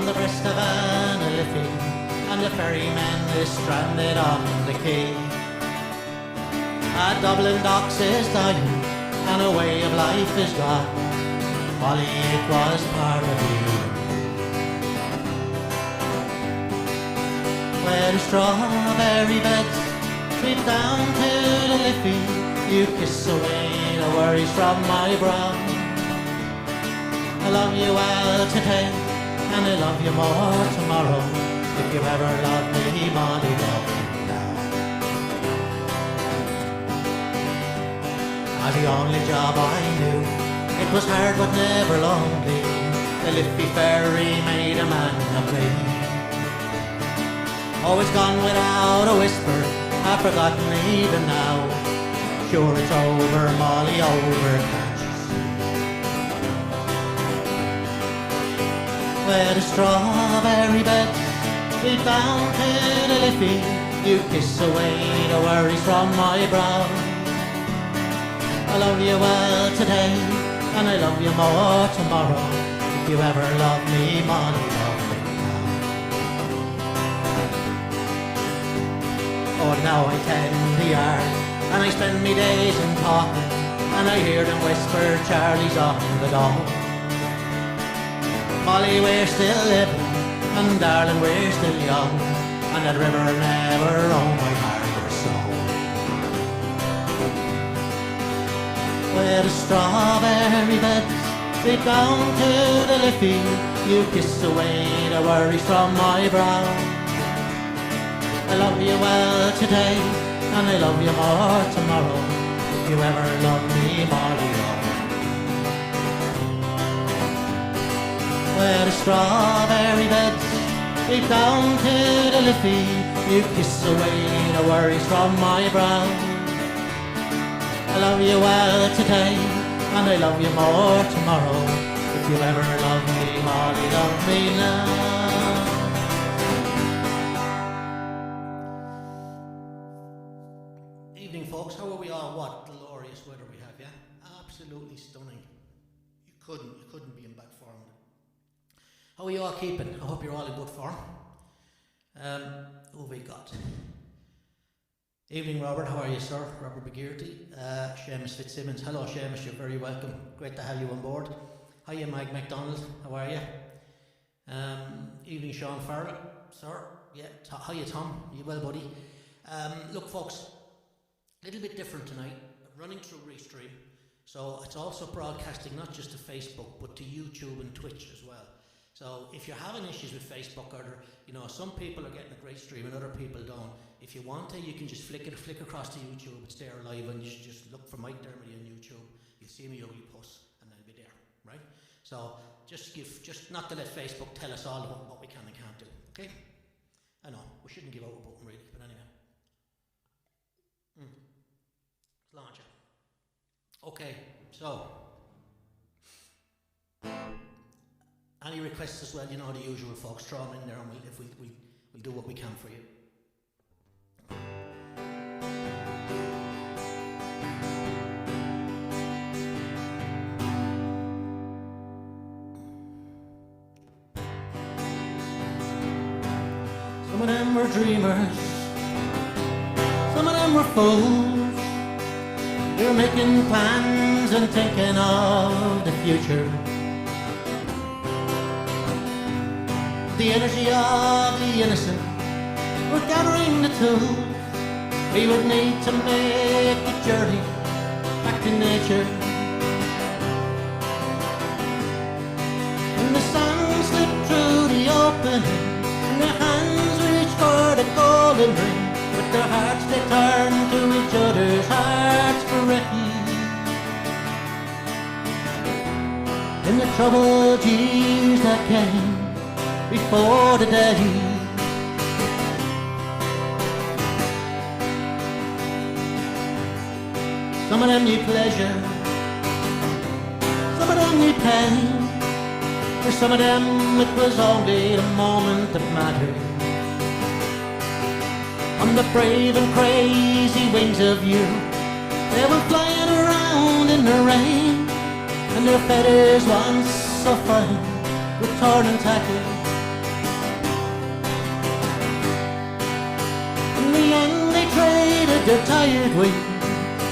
the breast of an Liffey, and the ferryman is stranded on the quay. A Dublin docks is dying, and a way of life is gone. Molly, it was part of you. Where the strawberry beds sweep down to the Liffey, you kiss away the worries from my brow. I love you well today, and I love you more tomorrow. If you ever love me, Molly, love me now. The only job I knew, it was hard but never lonely. The Liffey ferry made a man of me. Always gone without a whisper, I've forgotten even now. Sure it's over, Molly, over, can't you see? Where the strawberry beds sweep down to the Liffey, you kiss away the worries from my brow. I love you well today, and I love you more tomorrow. If you ever love me, Molly, love me now. Oh, now I tend the yard, and I spend me days in talking, and I hear them whisper, Charlie's on the door. Molly, we're still living, and darling, we're still young, and that river never owned my heart or soul. Where the strawberry beds sweep down to the Liffey, you kiss away the worries from my brow. I love you well today, and I love you more tomorrow. If you ever love me, Molly, love me. Where the strawberry beds sweep down to the Liffey, you kiss away the worries from my brow. I love you well today, and I love you more tomorrow. If you ever love me, Molly, love me now. Evening, folks. How are we all? What glorious weather we have, yeah? Absolutely stunning. You couldn't be in bad form. How are you all keeping? I hope you're all in good form. Who have we got? Evening, Robert. How are you, sir? Robert McGearty. Seamus Fitzsimmons. Hello, Seamus. You're very welcome. Great to have you on board. Hiya, Mike MacDonald. How are you? Evening, Sean Farrell. Sir. Yeah. Hiya, Tom. You well, buddy? Look, folks, a little bit different tonight. Running through Restream. So it's also broadcasting not just to Facebook, but to YouTube and Twitch as well. So if you're having issues with Facebook, or some people are getting a great stream and other people don't. If you want to, you can just flick across to YouTube. It's there live, and you should just look for Mike Dermody on YouTube. You'll see me ugly puss, and I'll be there, right? So just not to let Facebook tell us all about what we can and can't do, okay? I know we shouldn't give out a button really, but anyway. Launch it. Okay, so. Any requests as well, the usual folks, throw them in there, and we'll do what we can for you. Some of them were dreamers, some of them were fools. They were making plans and thinking of the future. The energy of the innocent, we're gathering the tools we would need to make the journey back to nature. When the sun slipped through the opening, and their hands reached for the golden ring, with their hearts they turned to each other's hearts for refuge. In the troubled years that came before the day, some of them need pleasure, some of them need pain. For some of them it was only the moment that mattered. On the brave and crazy wings of youth, they were flying around in the rain, and their feathers once so fine were torn and tattered their tired wings,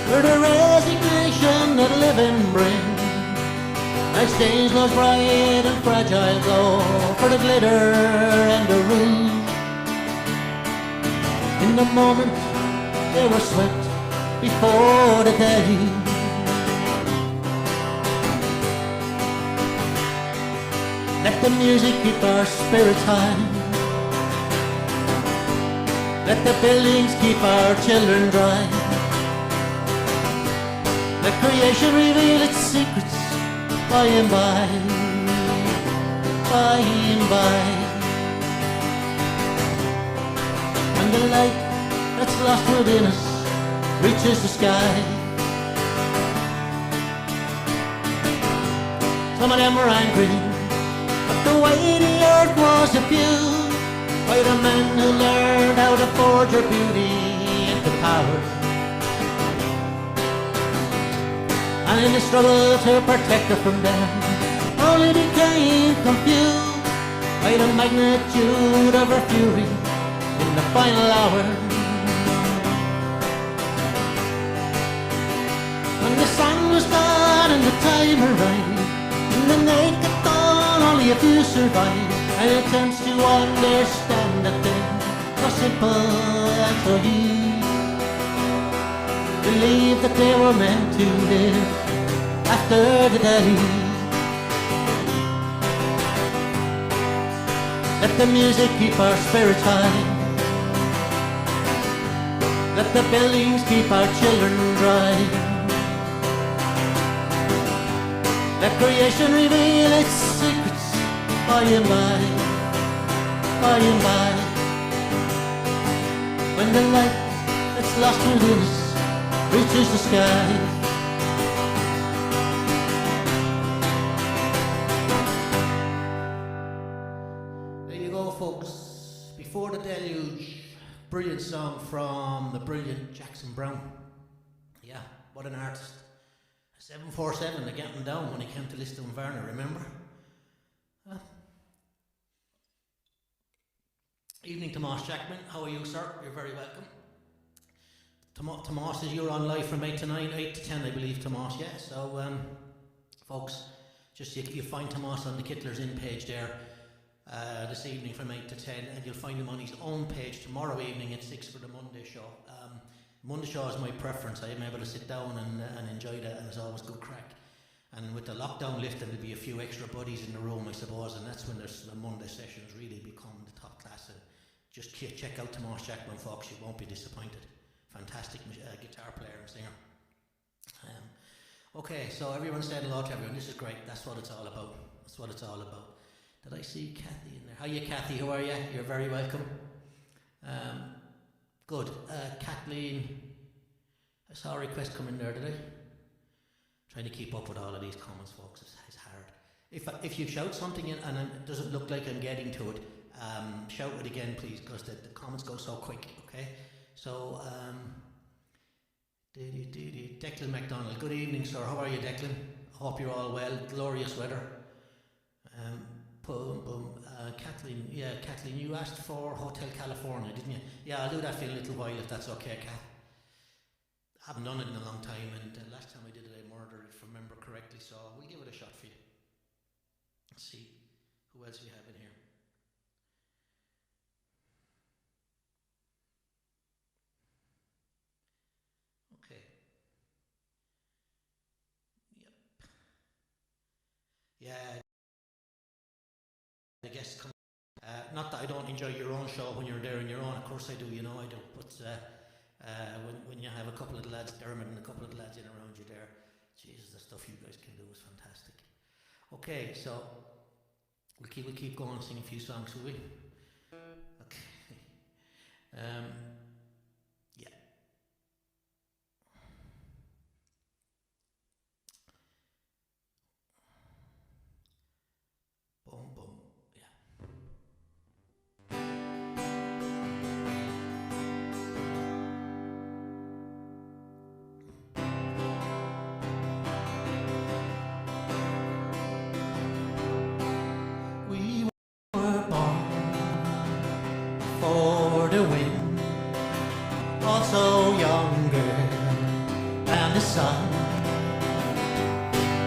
for the resignation that living brings. Like stains lost bright and fragile glow, for the glitter and the rouge. In the moment they were swept before the deluge. Let the music keep our spirits high. Let the buildings keep our children dry. Let creation reveal its secrets by and by, by and by. And the light that's lost within us reaches the sky. Some of them were angry at the way the earth was abused by the men who learned how to forge her beauty into power. And in the struggle to protect her from them, only became confused by the magnitude of her fury in the final hour. When the sun was gone and the time arrived, in the naked dawn only a few survived, and attempts to understand that things so simple and so easy. Believe that they were meant to live after the deluge. Let the music keep our spirits high. Let the buildings keep our children dry. Let creation reveal its secrets by and by, by and by. When the light that's lost within us reaches the sky. There you go, folks. Before the Deluge, brilliant song from the brilliant Jackson Brown. Yeah, what an artist. 747, they got him down when he came to Liston Varner, remember? Evening, Tomas Jackman. How are you, sir? You're very welcome. Tomas, you're on live from 8 to 9, 8 to 10, I believe, Tomas, yeah? So, folks, just you find Tomas on the Kittlers In page there this evening from 8 to 10, and you'll find him on his own page tomorrow evening at 6 for the Monday show. Monday show is my preference. I am able to sit down and enjoy that, and it's always good crack. And with the lockdown lifted, there'll be a few extra buddies in the room, I suppose, and that's when the Monday sessions really become the top class. And just check out Tomas Jackman, folks, you won't be disappointed. Fantastic guitar player and singer. Okay, so everyone said hello to everyone. This is great. That's what it's all about. That's what it's all about. Did I see Kathy in there? Hiya, Kathy. How are you? You're very welcome. Good. Kathleen, I saw a request come in there, did I? Trying to keep up with all of these comments, folks, is hard. If you shout something in and it doesn't look like I'm getting to it, shout it again, please, because the comments go so quick, okay? So, Declan MacDonald, good evening, sir. How are you, Declan? Hope you're all well. Glorious weather. Kathleen, Kathleen, you asked for Hotel California, didn't you? Yeah, I'll do that for a little while if that's okay, Kath. I haven't done it in a long time, and last time I did it, I murdered it, if I remember correctly, so we'll give it a shot for you. Let's see, who else we have in here? Okay. Yep. Yeah. The guests come. Not that I don't enjoy your own show when you're there on your own. Of course I do, you know I do. But when you have a couple of the lads, Dermot and a couple of the lads in around you there, Jesus, the stuff you guys can do is fantastic. Okay, so we'll keep going, sing a few songs, will we? Okay. Yeah. Boom, boom. For the wind, also young song.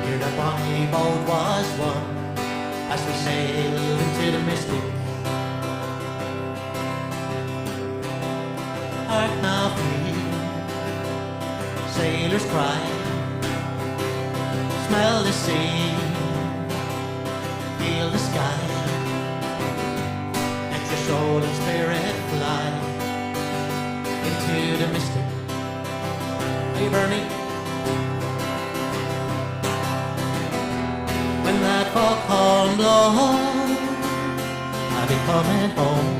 Here the bonny boat was won as we sailed into the mystic. Hark now free, sailors cry, smell the sea, feel the sky, let your soul and spirit fly into the mystic. Hey Bernie, when that foghorn blows, I'll be coming home.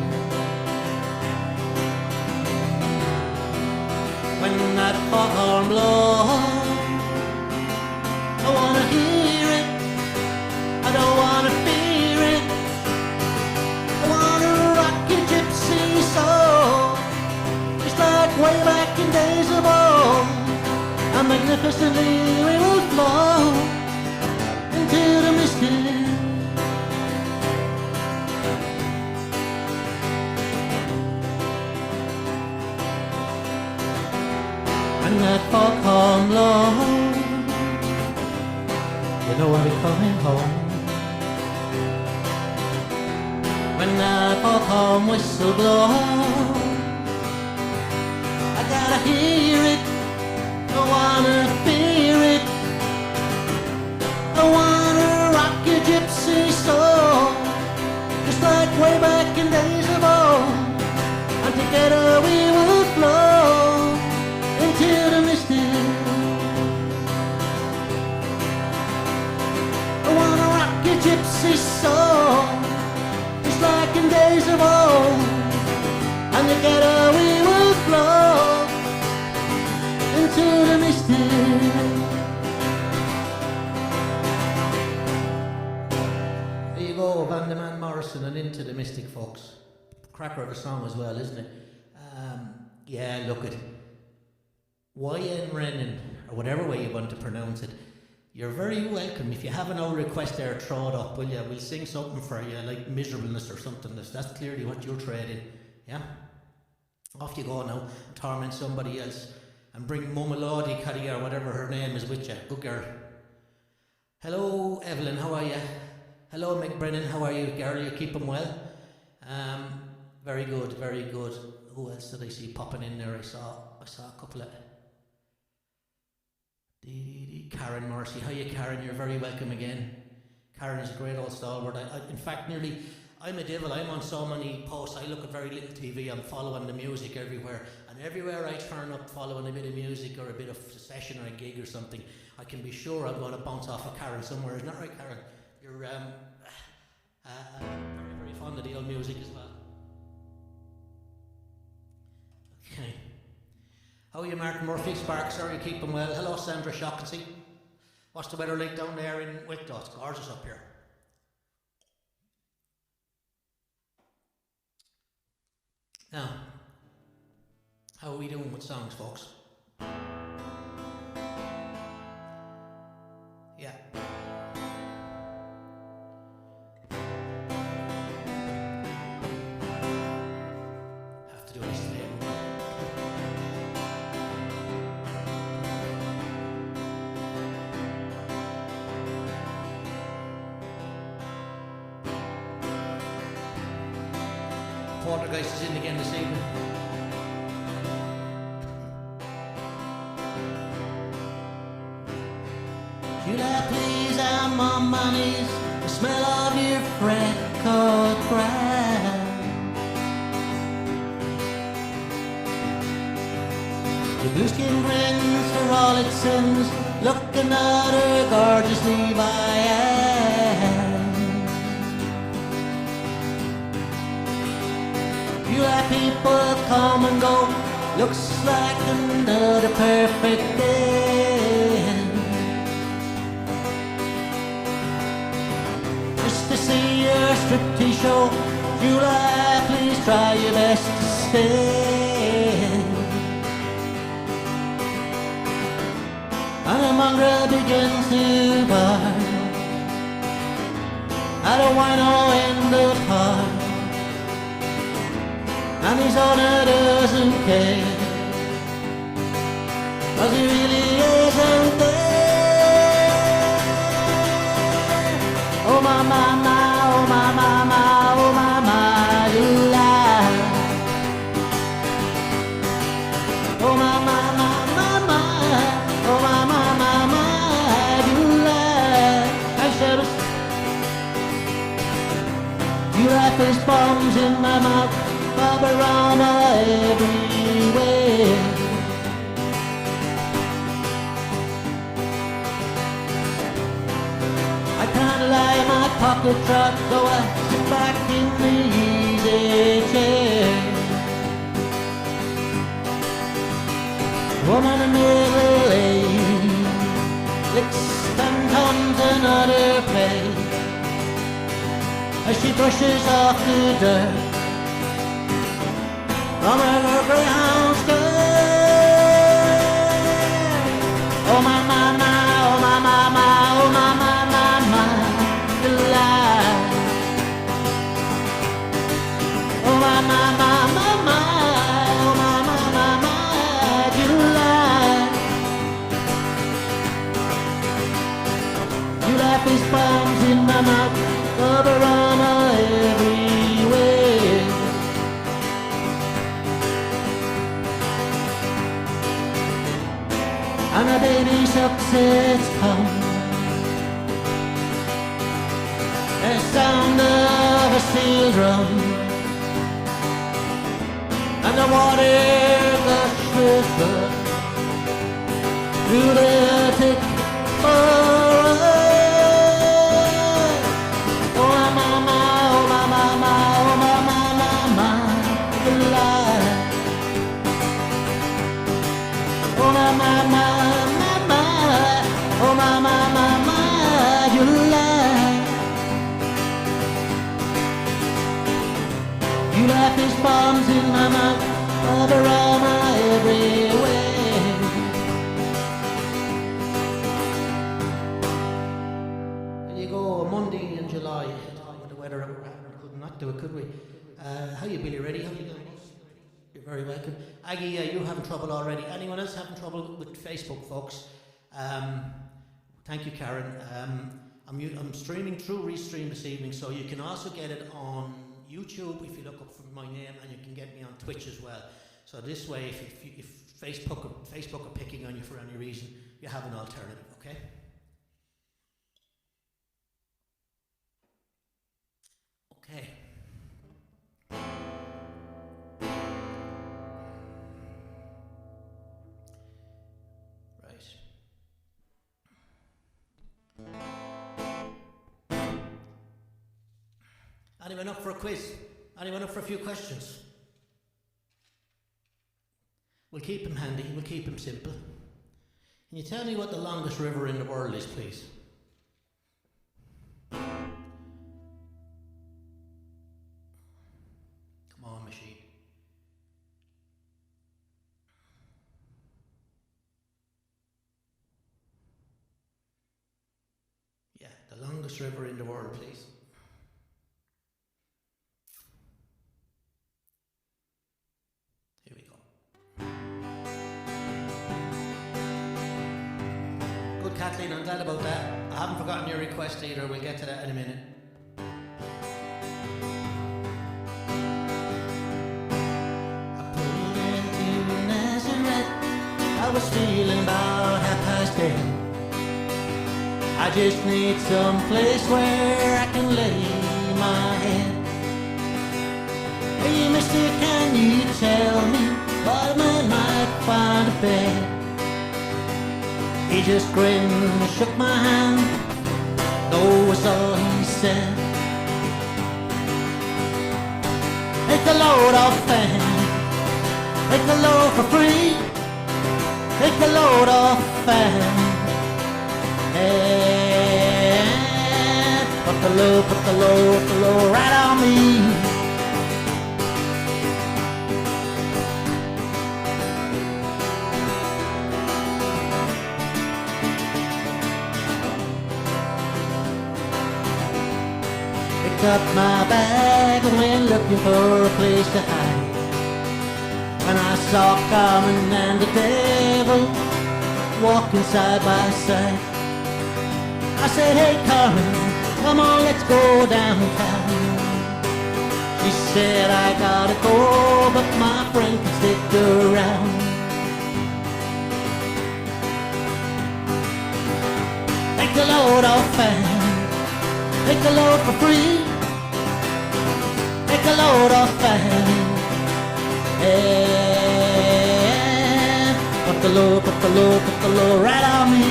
When that foghorn blows, I wanna hear it, I don't wanna fear it. I wanna rock your gypsy song, just like way back in days of old. And magnificently we will flow into the mystic. When that foghorn blows, you know I'll be coming home. When that foghorn whistle blows, I gotta hear it, I wanna fear it. I wanna rock your gypsy soul, just like way back in days of old. And together we will flow into the mystic. I wanna rock your gypsy soul, just like in days of old. And together we will flow into the mystic. There you go, Van de Man Morrison and Into the Mystic, folks. Cracker of a song as well, isn't it? Yeah, look at YN Renan, or whatever way you want to pronounce it. You're very welcome. If you have an old request there, throw it up, will you? We'll sing something for you, like Miserableness or something. That's clearly what you're trading. Yeah? Off you go now, torment somebody else. And bring Mama Lodi Caddy or whatever her name is with you. Good girl. Hello, Evelyn, how are you? Hello, Mick Brennan, how are you, girl? You keeping well? Very good, very good. Who else did I see popping in there? I saw a couple of... Karen Morrissey. Hiya, Karen, you're very welcome again. Karen is a great old stalwart. In fact, I'm a devil. I'm on so many posts. I look at very little TV. I'm following the music everywhere. And everywhere I turn up following a bit of music or a bit of session or a gig or something, I can be sure I'm going to bounce off of Karen somewhere. Isn't that right, Karen? You're very, very fond of the old music as well. Okay. How are you, Martin Murphy? Sparks, are you keeping well? Hello, Sandra Shaughnessy. What's the weather like down there in Wicklow? It's gorgeous up here. Now, how are we doing with songs, folks? Yeah. Have to do this today. Poltergeist is in again this evening. Should I please, I'm on my knees, the smell of your fret-coat grass. Your blue skin grins for all it sins, looking at her gorgeous Levi. You let people come and go, looks like another perfect day. Just to see your striptease show, July, please try your best to stay. And the mongrel begins to bark at a wino end of heart. And his owner doesn't care, 'cause he really is mama, oh my mama, oh my mama, oh my mama, mama, oh my mama, you like these bombs in my mouth, Barbarama everywhere. I can't lie in my pocket truck, so I sit back in the easy chair. Woman in middle age, licks and tons another place, as she brushes off the dirt from her greyhound skirt. Oh my mama, oh my mama, oh my mama, the lie. Oh my mama, mama, oh my mama, the lie. You like these bombs in my mouth, Barbarama everywhere. And a baby sucks its tongue, the sound of a steel drum, and the water gushes blood through the thick forest. These bombs in my mouth, Barbarama everywhere. There you go, a Monday in July. With the weather, we could not do it, could we? How you, Billy? Ready? How you going? You're very welcome. Aggie, you're having trouble already. Anyone else having trouble with Facebook, folks? Thank you, Karen. I'm streaming through Restream this evening, so you can also get it on YouTube if you look up for my name, and you can get me on Twitch as well. So this way, if Facebook are picking on you for any reason, you have an alternative, okay? Okay. Right. Anyone up for a quiz? Anyone up for a few questions? We'll keep them handy, we'll keep them simple. Can you tell me what the longest river in the world is, please? Come on, machine. Yeah, the longest river in the world, please. Kathleen, I'm glad about that. I haven't forgotten your request either. We'll get to that in a minute. I pulled into Nazareth. I was feeling about 10:30. I just need some place where I can lay my head. Hey, mister, can you tell me what a man might find a bed? He just grinned and shook my hand, though was all he said. Take the load off fan, take the load for free, take the load off fan. And put the load right on me. Up my bag and went looking for a place to hide. When I saw Carmen and the devil walking side by side, I said, hey Carmen, come on, let's go downtown. She said, I gotta go, but my friend can stick around. Take the load off fan, take the load for free. Take the load off fan, yeah. Put the load right on me.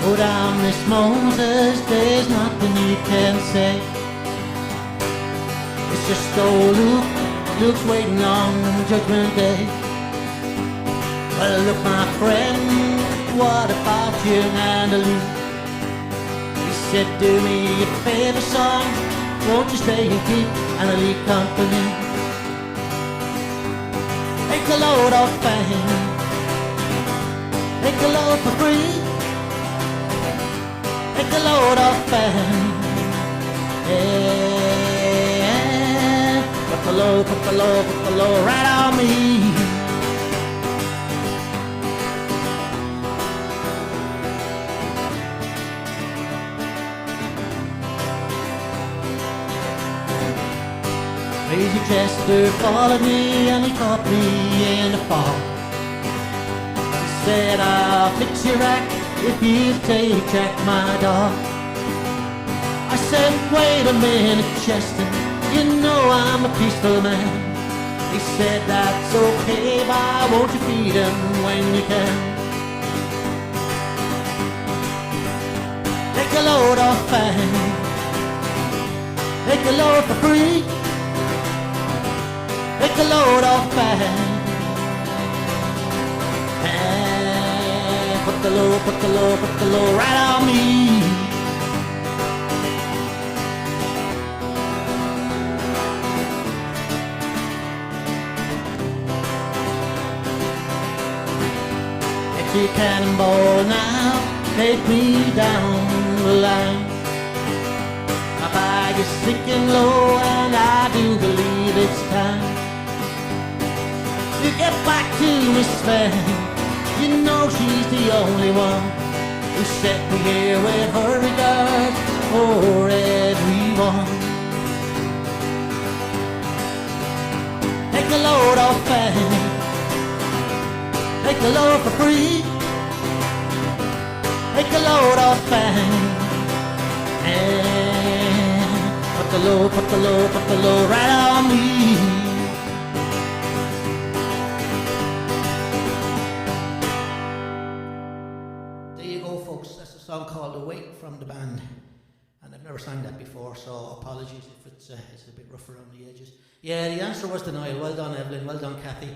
Go down, Miss Moses, there's nothing you can say. It's just old Luke's waiting on Judgment Day. Well, look, my friend, what about you and Luke? He said, do me a favor, son, won't you stay and keep Annalie company? Take the load off fame, take the load for free. Take the load off fame, yeah. Put the load right on me. Crazy Chester followed me and he caught me in the fall. He said, I'll fix your rack if you take Jack, my dog. I said, wait a minute, Chester, you know I'm a peaceful man. He said, that's okay, but won't you feed him when you can? Take a load off fame, take a load for free. Take a load off fame, put the load right on me. Get your cannonball now, take me down the line. My bag is sinking low and I do believe it's time to get back to Miss Van. You know she's the only one who set me here with her regard for everyone. Take the load off Fanny, take the load for free. Take the load off Fanny, and put the load right on me. Song called Awake from the band, and I've never sang that before, so apologies if it's a bit rough around the edges. Yeah, the answer was denial. Well done, Evelyn. Well done, Kathy.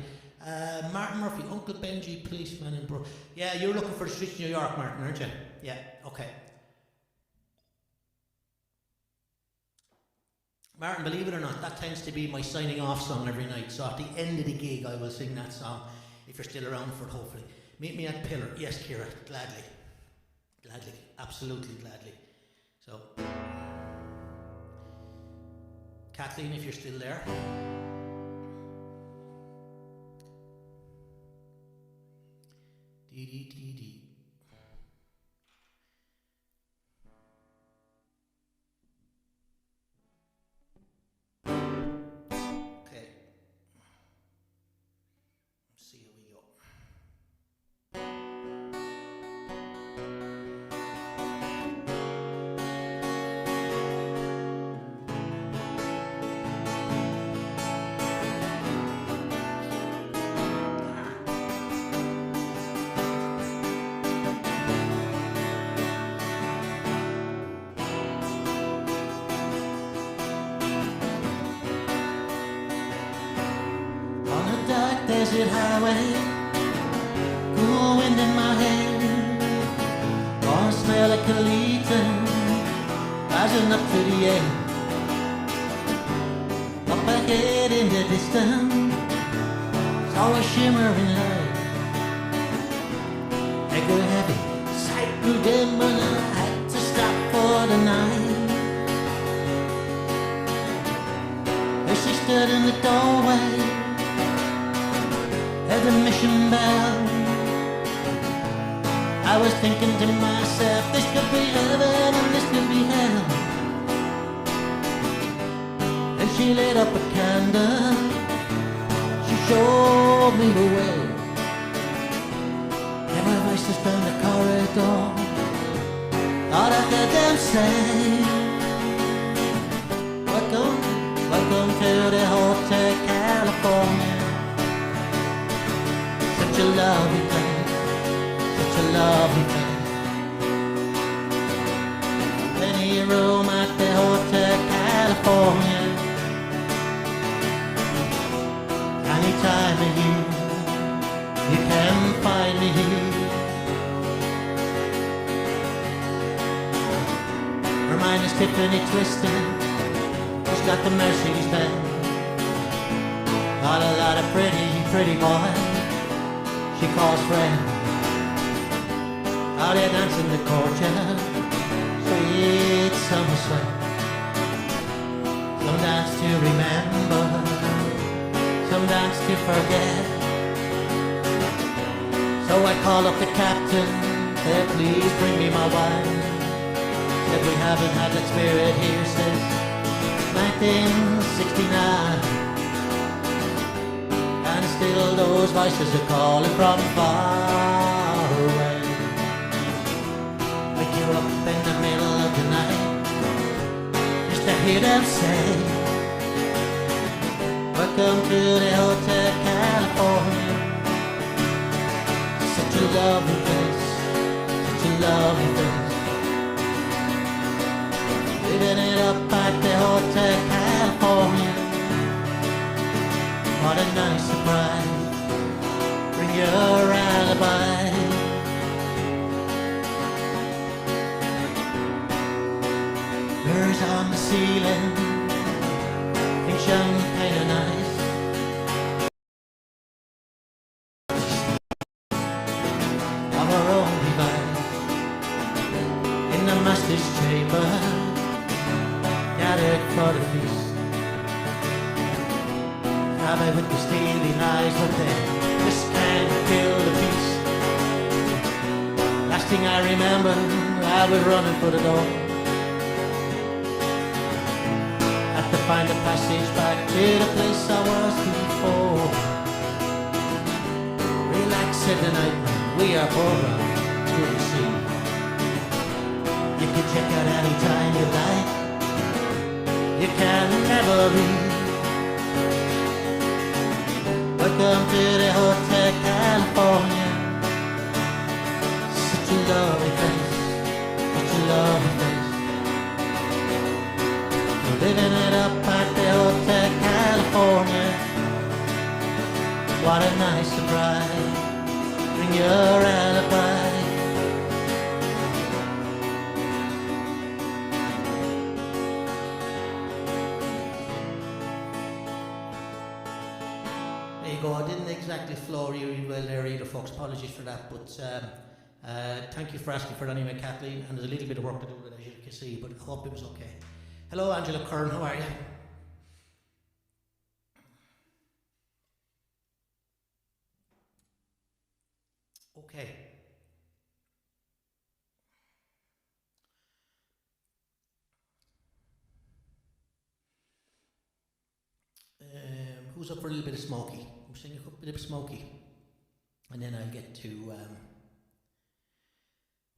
Martin Murphy, Uncle Benji, policeman in Bro. Yeah, you're looking for the streets of New York, Martin, aren't you? Yeah, okay. Martin, believe it or not, that tends to be my signing off song every night, so at the end of the gig I will sing that song, if you're still around for it, hopefully. Meet me at Pillar. Yes, Kira, gladly. Gladly, absolutely gladly. So, Kathleen, if you're still there. Dee dee dee dee. Okay. Let's see how we go. Desert highway, cool wind in my hair, gonna smell like Calita, rising up to the air. Up ahead in the distance, saw a shimmering light. Echo heavy, sight grew dim, and I had to stop for the night. stood in the doorway at the mission bell. I was thinking to myself, this could be heaven and this could be hell. And she lit up a candle, she showed me the way. There were voices down the corridor, thought I heard them say, welcome to the Hotel California. Such a lovely place, such a lovely place. Any room at the Hotel California. Any time of year, you can find me here. Her mind is Tiffany twisted, she's got the Mercedes Benz. Got a lot of pretty boys she calls friends. Out there dancing the courtyard, sweet summer sweat. Some dance to remember, some dance to forget. So I called up the captain, said please bring me my wine. Said we haven't had that spirit here since 1969. And still those voices are calling from far away. Wake you up in the middle of the night just to hear them say, welcome to the Hotel California. Such a lovely place, such a lovely place. Living it up at the Hotel California. What a nice surprise, bring your alibi. Mirrors on the ceiling, think champagne and ice. Of our own device, in the master's chamber, gathered for the feast. Covered with the steely knives, but they just can't kill the beast. Last thing I remember, I was running for the door. Had to find a passage back to the place I was before. Relax in the night, we are programmed to receive. You can check out anytime you like, you can never leave. Welcome to the Hotel California. Such a lovely place, such a lovely place. We're living it up at the Hotel California. What a nice surprise, bring your alibi. Go. I didn't exactly floor you well there either, folks. Apologies for that, but thank you for asking for it anyway, Kathleen. And there's a little bit of work to do with it, as you can see, but I hope it was okay. Hello, Angela Kern. How are you? Okay. Who's up for a little bit of Smokey? I'm singing a bit of Smokey, and then I'll get to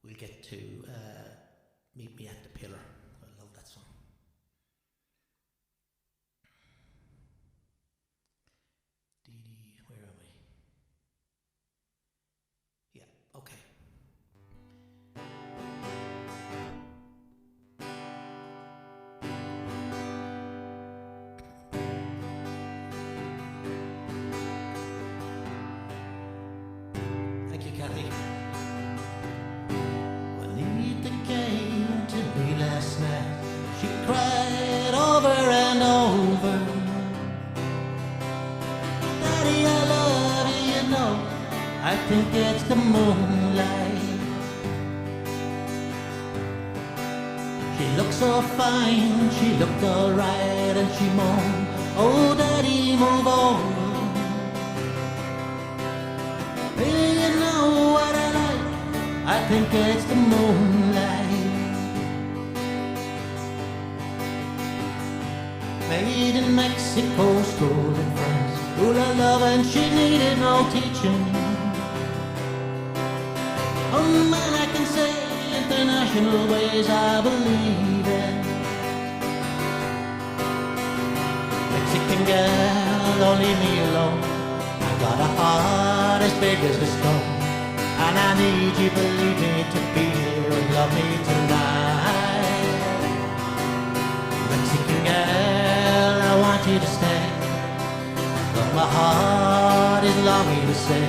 we'll get to Meet Me at the Pillar. I love that song. Where am I? Yeah, okay. Thank you, Kathy. I need the game to be last night. She cried over and over. Daddy, I love you, you know. I think it's the moonlight. She looked so fine, she looked alright, and she moaned, Oh, Daddy, move on. Hey, you know what I like? I think it's the moonlight. Made in Mexico, school in France, full of love and she needed no teaching. Oh man, I can say international ways I believe in. Mexican girl, don't leave me alone. I got a heart as big as a stone, and I need you, believe me, to be here and love me tonight. Mexican girl, I want you to stay, but my heart is longing to say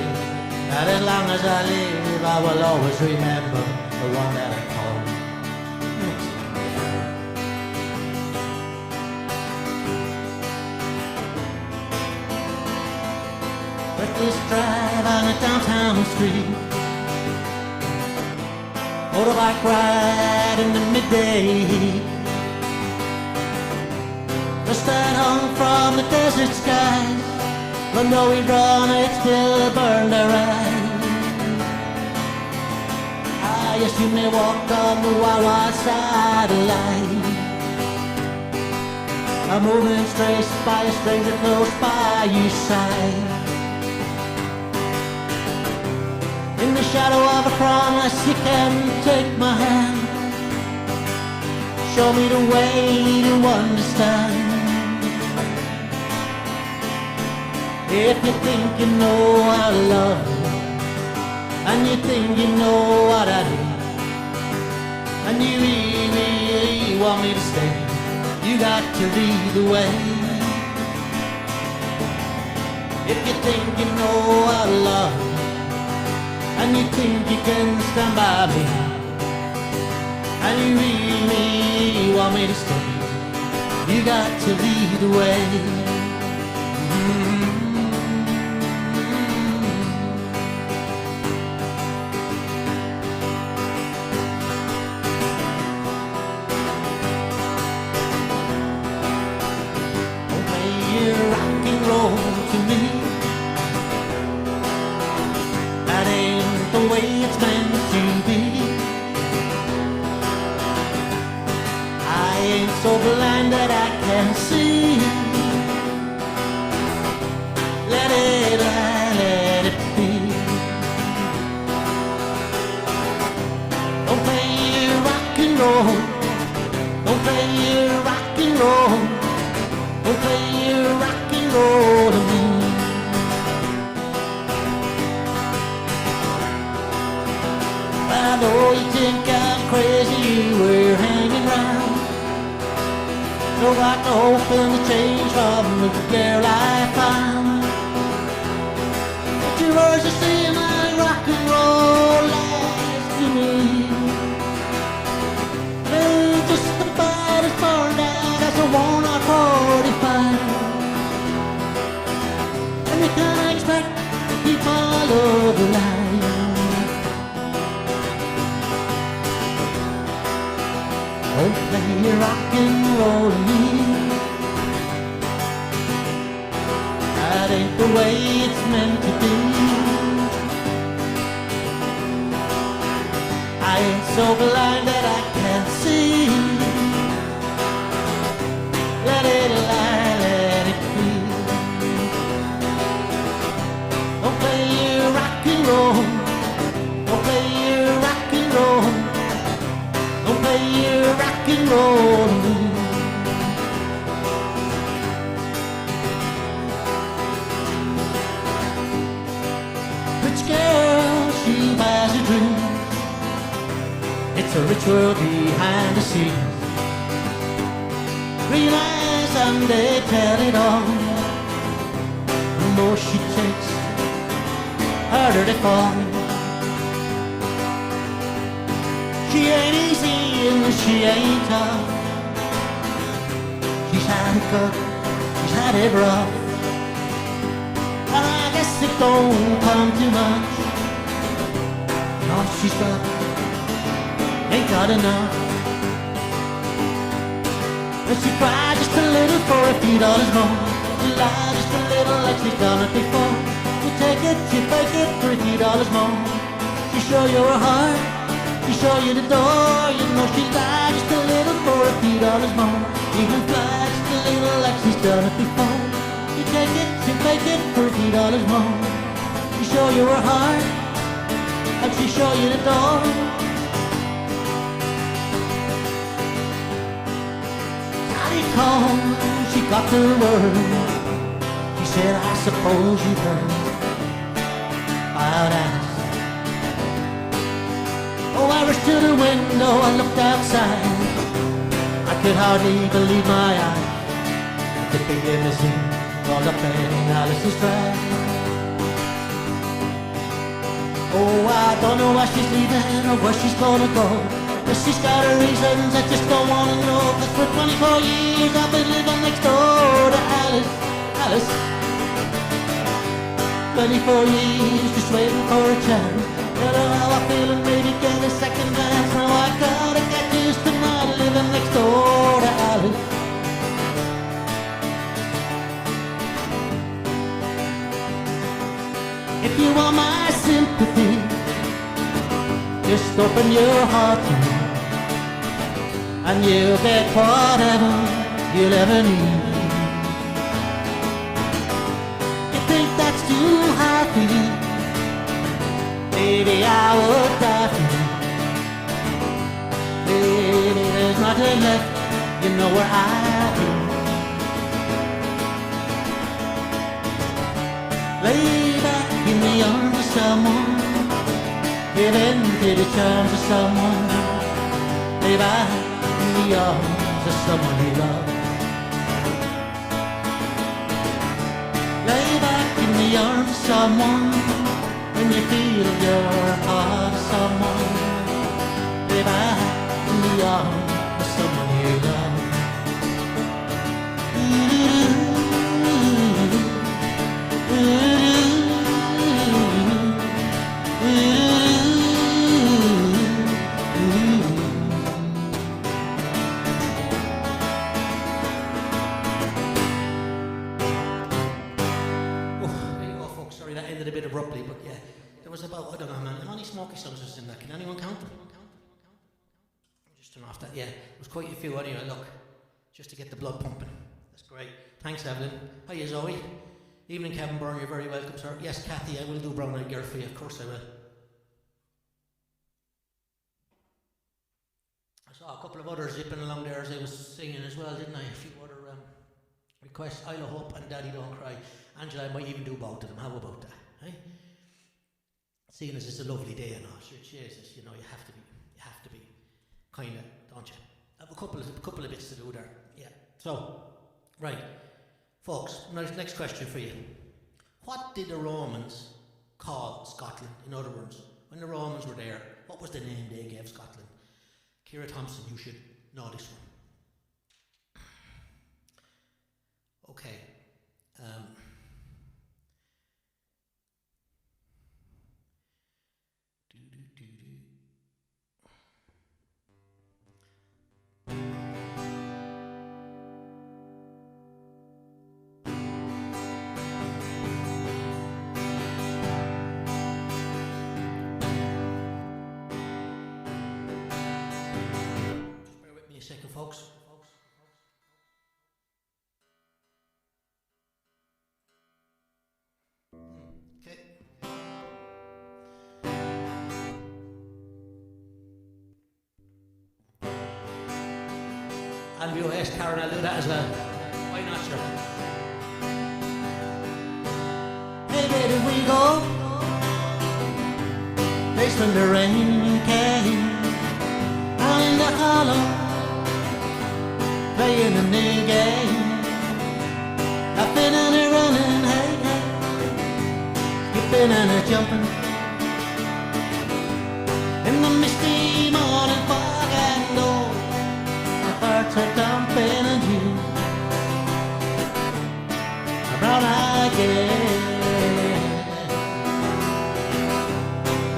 that as long as I live, I will always remember the one that I call Mexican girl. Reckless drive on a downtown street, motorbike ride in the midday heat. Just at home from the desert skies, but though we run, it still burned our eyes. Ah, yes, you may walk on the wild, wild side of life. A moving straight by a stranger close by your side. In the shadow of a promise, you can take my hand. Show me the way to understand. If you think you know how to love, and you think you know what I do, and you really want me to stay, you got to lead the way. If you think you know how to love, and you think you can stand by me, and you really want me to stay, you got to lead the way. So blind that I can't see. Let it lie, let it be. Don't play your rock and roll. Don't play your rock and roll. Don't play your rock and roll to me. I know you think I'm crazy, we're hanging round. No, I can open the change from the girl I found. But your words are saying my rock and roll lies to me. They're just about as far down as a walnut 45. And you can't expect to keep my love alive. Don't play your rock and roll to me. That ain't the way it's meant to be. I ain't so blind that I can't see. Let it lie, let it be. Don't play your rock and roll. Don't play your rock and roll. Don't play your rock and roll to me. Rich girl, she buys her dreams. It's a rich world behind the scenes. Realize someday tell it all. The more she takes, harder they fall. She ain't easy and she ain't tough. She's had it good, she's had it rough. And I guess it don't come too much. And all she's got ain't got enough. And she cried just a little for a few dollars more. She lied just a little like she's done it before. You take it, you fake it for $3 more. She show you her heart, she show you the door. You know she lied just a little for a few dollars more. Even fly just a little like she's done it before. You take it, you fake it for $3 more. She show you her heart, and she show you the door. Home, she got the word. She said, I suppose you've heard about Alice. Oh, I rushed to the window, I looked outside. I could hardly believe my eyes. The big limousine rolled up in Alice's drive. Oh, I don't know why she's leaving or where she's gonna go. But she's got her reasons I just don't want to know. Cause for 24 years I've been living next door to Alice, Alice. 24 years just waiting for a chance. You know how I feel and maybe get a second glance. Now I gotta get used to not living next door to Alice. If you want my sympathy, just open your heart to me, and you'll get whatever you'll ever need. You think that's too high for you? Maybe I would die for you. Baby, there's nothing left, you know where I'd be. Lay back in the arms of someone, give in to the charms of someone. Lay back in the arms of someone you love. Lay back in the arms of someone when you feel you're a part of someone. Lay back in the arms of someone you love. A bit abruptly, but yeah, there was about, I don't know, man, how many Smoky songs was in that? Can anyone count them? Just turn off that, yeah, there was quite a few anyway, look, just to get the blood pumping. That's great. Thanks, Evelyn. Hiya, Zoe. Evening, Kevin Byrne, you're very welcome, sir. Yes, Kathy, I will do Brown Eyed Girl for you, of course I will. I saw a couple of others zipping along there as I was singing as well, didn't I? A few other requests, Isla Hope and Daddy Don't Cry. Angela, I might even do both of them, how about that? Hey? Seeing as it's a lovely day and all, sure, Jesus, you know, you have to be, kind of, don't you? I have a couple of bits to do there, yeah. So, right, folks, next question for you. What did the Romans call Scotland? In other words, when the Romans were there, what was the name they gave Scotland? Ciara Thompson, you should know this one. Okay. Second, folks. Okay. And we'll ask Karen, I'll do that as well. Why not, sir? Hey, where did we go? Place when the rain came out in the hollow, playing a new game, laughing and a running, hey, hey, skipping and a jumping, in the misty morning fog and all, our hearts are dumping and you, a brown-eyed girl,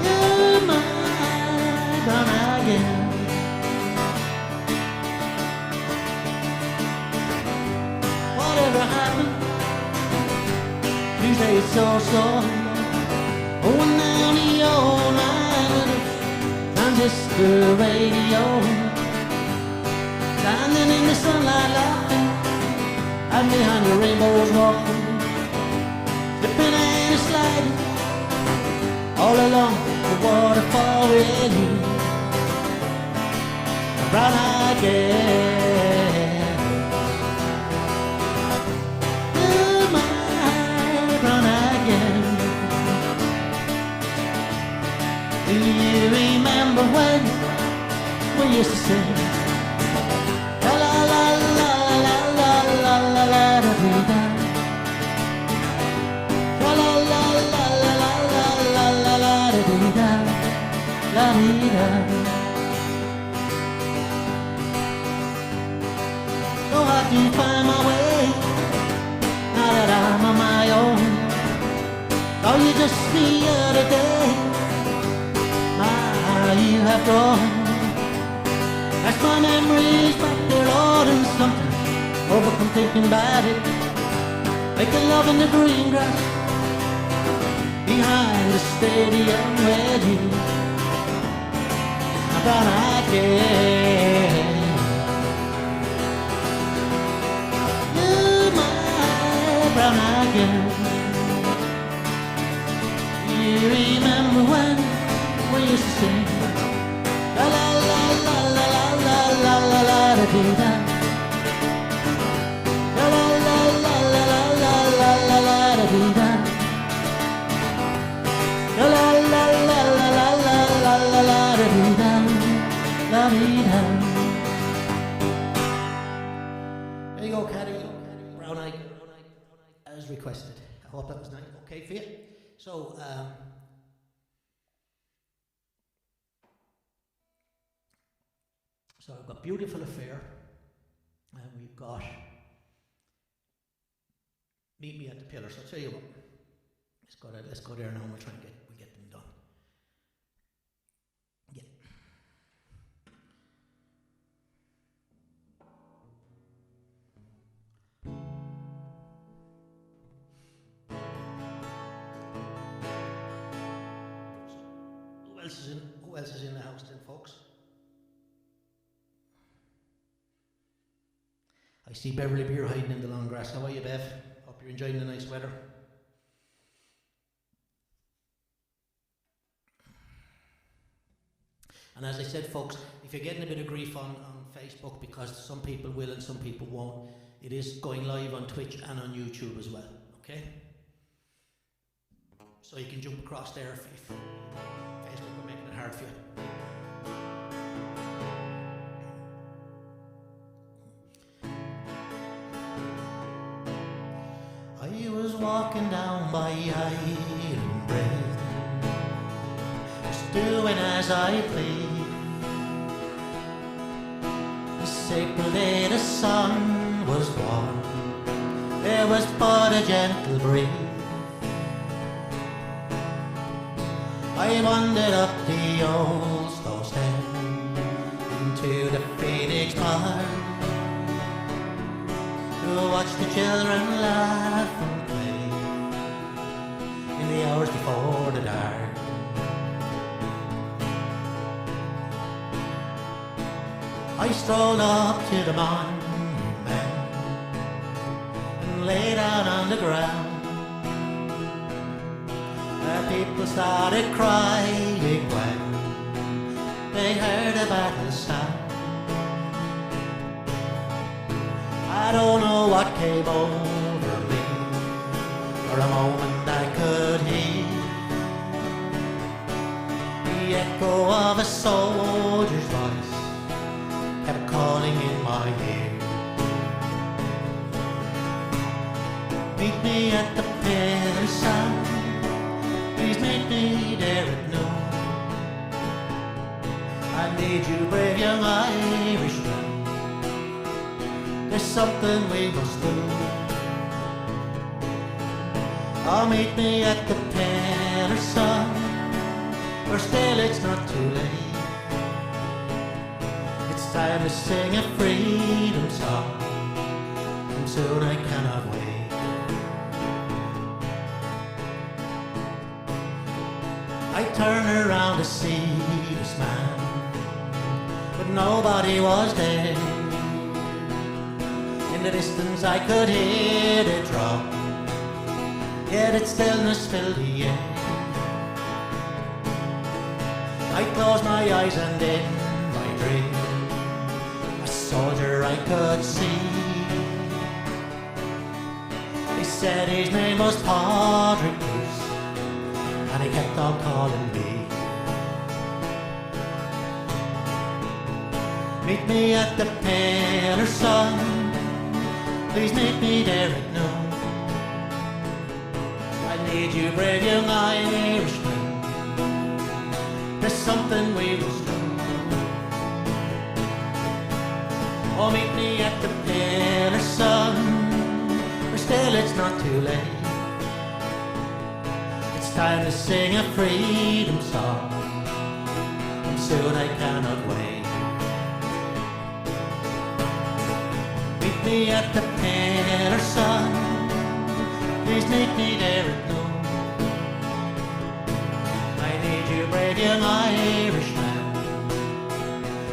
you're my brown-eyed girl. Whatever happened slow, going down the old line with a transistor radio, standing in the sunlight laughing, and behind the rainbow's walking, slipping and sliding, all along the waterfall with you, a brown-eyed girl. Oh, my brown-eyed girl. Do you remember when we used to sing? La la la la la la la la la da dee da. La la la la la la la la la la da dee da. La dee da. So I do find my way now that I'm on my own. Oh, you just the other day, my, you have grown. That's my memories back there, Lord, and something overcome thinking about it. Making love in the green grass behind the stadium where you, my brown-eyed girl. You, my brown-eyed girl. You remember when we used to sing la la la la la la la la la la da dee da. La la la la la la la la la la da dee da. La la la la la la la la la la da dee da. La dee da. There you go, Caddy. Brown Eye, as requested. I hope that was nice. Okay for you. So, so I've got Beautiful Affair, and we've got Meet Me at the Pillar. So I'll tell you what, let's go there now and we'll try and get them done. Yeah. Who else is in the house then, folks? I see Beverly Beer hiding in the long grass. How are you, Bev? Hope you're enjoying the nice weather. And as I said, folks, if you're getting a bit of grief on Facebook, because some people will and some people won't, it is going live on Twitch and on YouTube as well, okay? So you can jump across there if Facebook are making it hard for you. I was walking down by Island Bridge, just doing as I please. This April day the sun was warm, there was but a gentle breeze. I wandered up the old stone step into the Phoenix Park to watch the children laugh and play in the hours before the dark. I strolled up to the monument and lay down on the ground. People started crying when they heard a battle sound. I don't know what came over me, for a moment I could hear the echo of a soldier's voice kept calling in my ear. Meet me at the pillar sound, please meet me there at noon. I need you, brave young Irishman, there's something we must do. Oh, meet me at the pillar sun, or still it's not too late. It's time to sing a freedom song, and soon I cannot wait. I turned around to see this man, but nobody was there. In the distance I could hear the drum, yet its stillness filled the air. I closed my eyes and in my dream a soldier I could see. He said his name was Padre Peace, and he kept on calling me. Meet me at the pillar, son, please meet me there at noon. I need you, brave young Irishman, there's something we must do. Oh, meet me at the pillar, son, or still it's not too late. It's time to sing a freedom song, and soon I cannot wait. Meet me at the pillar, son, please meet me there at noon. I need you, brave young Irishman,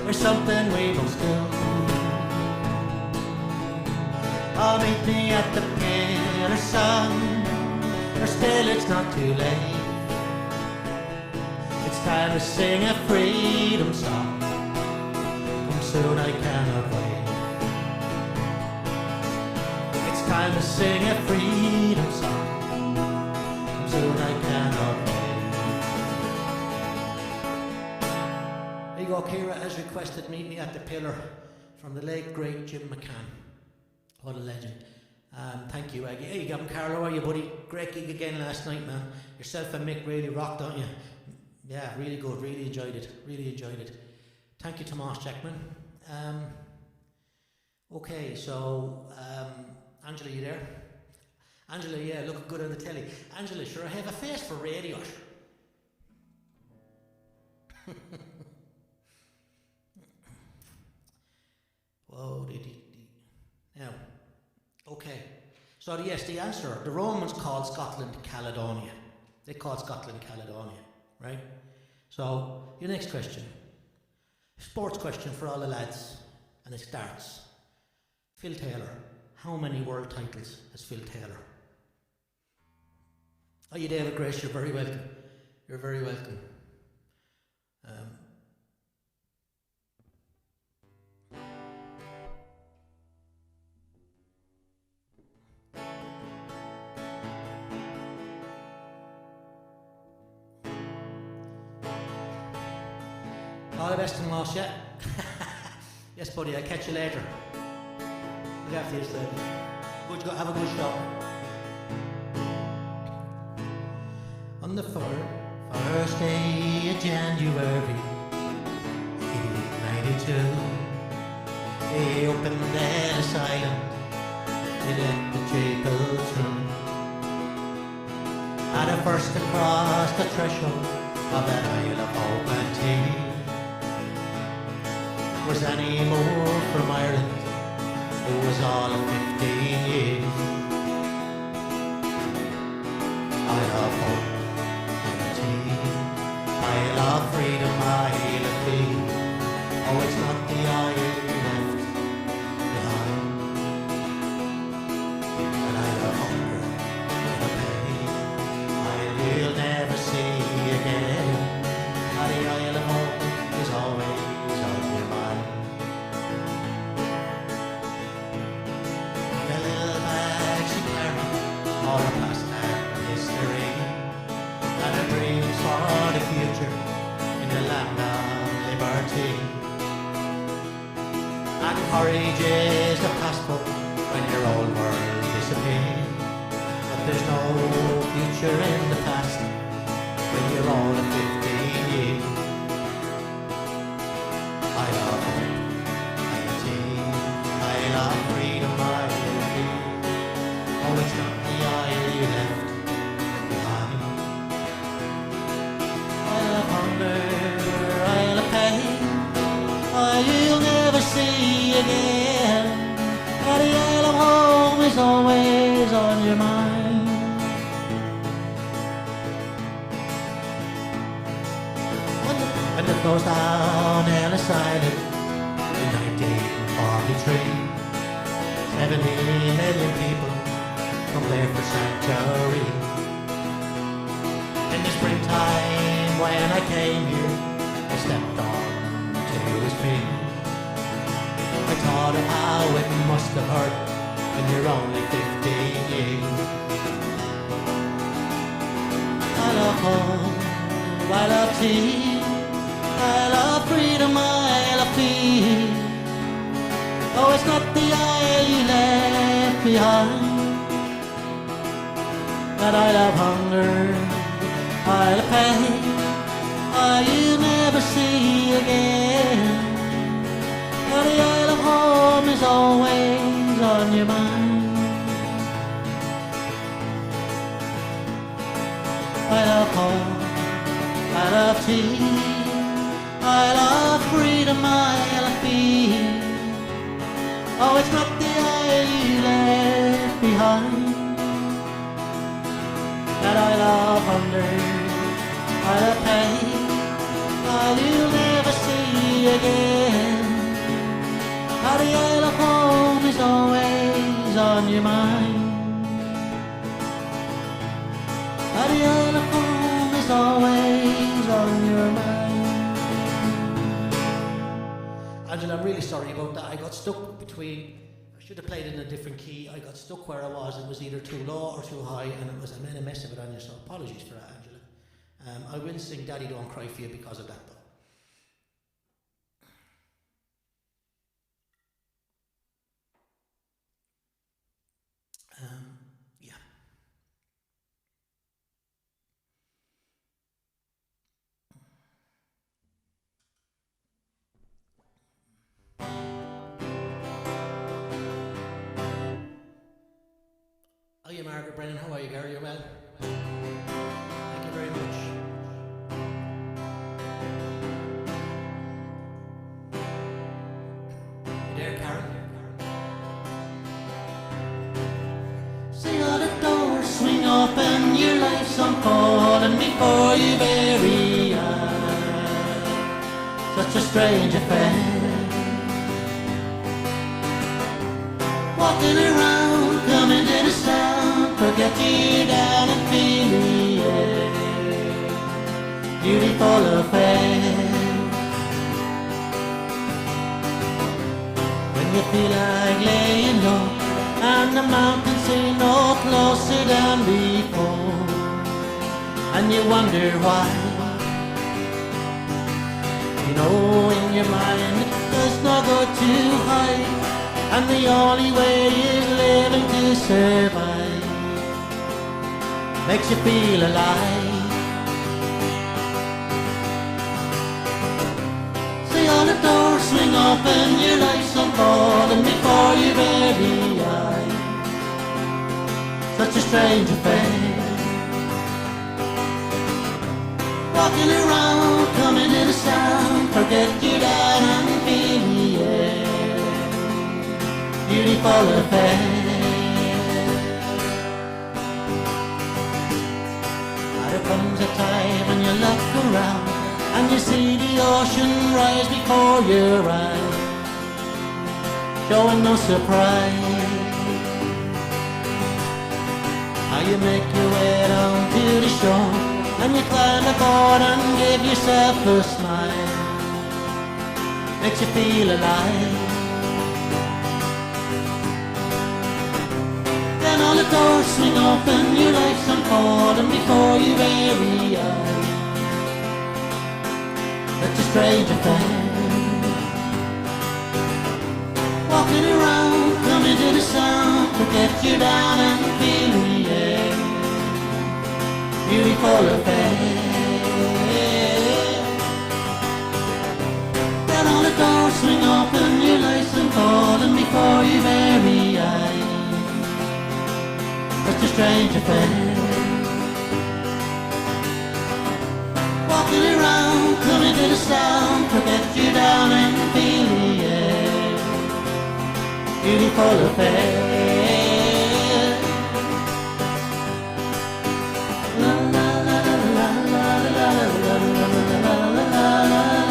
there's something we must do. Oh, meet me at the pillar, son, or still it's not too late. It's time to sing a freedom song, come soon I cannot wait. It's time to sing a freedom song, come soon I cannot wait. There you go, Ciara, as requested, meet me at the pillar, from the late great Jim McCann. What a legend. Thank you, Aggie. Hey, Gavin Carlo, how are you, buddy? Great gig again last night, man. Yourself and Mick really rocked, don't you? Yeah, really good. Really enjoyed it. Really enjoyed it. Thank you, Tomas Jackman. Okay, so, Angela, you there? Angela, yeah, looking good on the telly. Angela, sure, I have a face for radio. Whoa, now, okay. So yes, the answer, the Romans called Scotland Caledonia. They called Scotland Caledonia, right? So, your next question. Sports question for all the lads, and it starts. Phil Taylor. How many world titles has Phil Taylor? Oh, you David Grace, you're very welcome. You're very welcome. All the best and loss, yeah? Yes, buddy, I'll catch you later. Look after yourself. Have a good show. On the first day of January 1892, they opened Ellis Island. They let the Jacobs through. And at first across the threshold of that Isle of Hope and Tea was Annie Moore from Ireland, who was all of 15 years. Isle of Hope and Tea, Isle of Freedom, Isle of Peace. Oh, it's not the isle left behind, an isle of hunger and of pain, isle we'll never see again. And the Isle of Hope is always on your mind. The little bag she carried, all her past and history, and her dreams for the future in the land of liberty. And courage is the passport when your old world disappears. But there's no future in the past when you're all of 15 years. I love hope, I love tea, I love freedom, I love you. Oh, it's not the isle you left behind. I love hunger, I love pain, you'll never see again. And the Isle of Home is always on your mind. and it goes down Ellis Island in 1943. 70 million people come there for sanctuary. In the springtime when I came here, I stepped on to his feet. I thought of how it must have hurt when you're only 15 years. I love home, I love tea, I love freedom, I love peace. Oh, it's not the isle you left behind, but I love hunger, I love pain, you'll never see again. But the isle of home is always on your mind. I love home, I love tea, I love freedom, I love peace. Oh, it's not the isle you left behind, that I love hunger, I love pain, you'll never see again. But the isle of home is always on your mind. But the isle of home is always on your mind. Angela, I'm really sorry about that. I got stuck between, I should have played in a different key. I got stuck where I was. It was either too low or too high, and it was, I made a mess of it on you, so apologies for that, Angela. I will sing Daddy Don't Cry for you because of that, though. Yeah. Oh, yeah, Margaret Brennan, how are you, Gary? You're well? Thank you very much. You there, Karen? See all the doors swing open, your life's unfolding before your very eyes. Such a strange affair. Walking around, coming to the sound, forget you down and feel the air. Beautiful affair. When you feel like laying low and the mountains seem no closer than before, and you wonder why. You know in your mind there's no go too high, and the only way is living to survive. Makes you feel alive. See all the doors swing open, your life's unfolding before your very eyes. Such a strange affair. Walking around, coming to the sound, forget you down and feel the air. Beautiful affair. There comes a time when you look around and you see the ocean rise before your eyes, showing no surprise. How you make your way down to the shore and you climb aboard and give yourself a smile. Makes you feel alive. Then all the doors swing open, your life's unfolding before your very eyes. Such a strange affair. Walking around, coming to the sound, forget you down and feel the air. Beautiful affair. Then all the doors swing open, your life's unfolding before your very eyes. Such a strange affair. Walking around, coming to the sound, forget you down and feel the air. Beautiful affair. La la la la la la la la la la la la la la.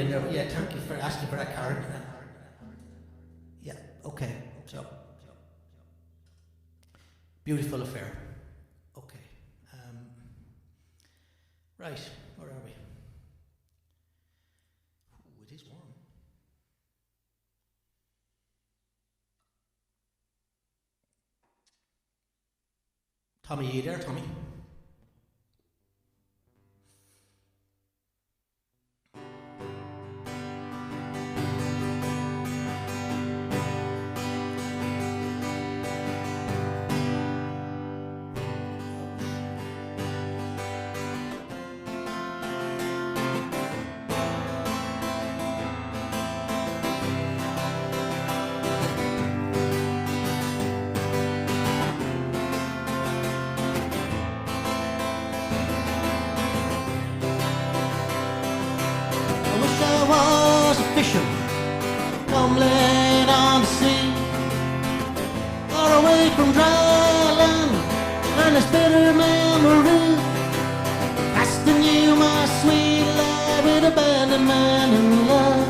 in there. Yeah, thank you for asking for that, Karen. Yeah, okay. So, beautiful affair. Okay. Right, where are we? Ooh, it is warm. Tommy, are you there, Tommy? Tumbling on the sea, far away from dry land and its bitter memory. Casting you, my sweet love, with abandonment and love.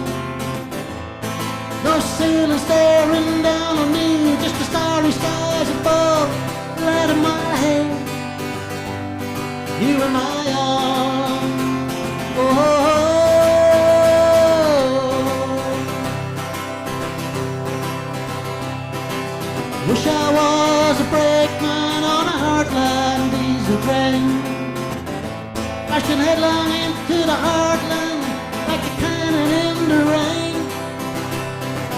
No ceiling staring down on me, just the starry skies above. Light of my head, you in my arms. Oh. Wish I was a brakeman on a heartland diesel train, flashing headlong into the heartland like a cannon in the rain,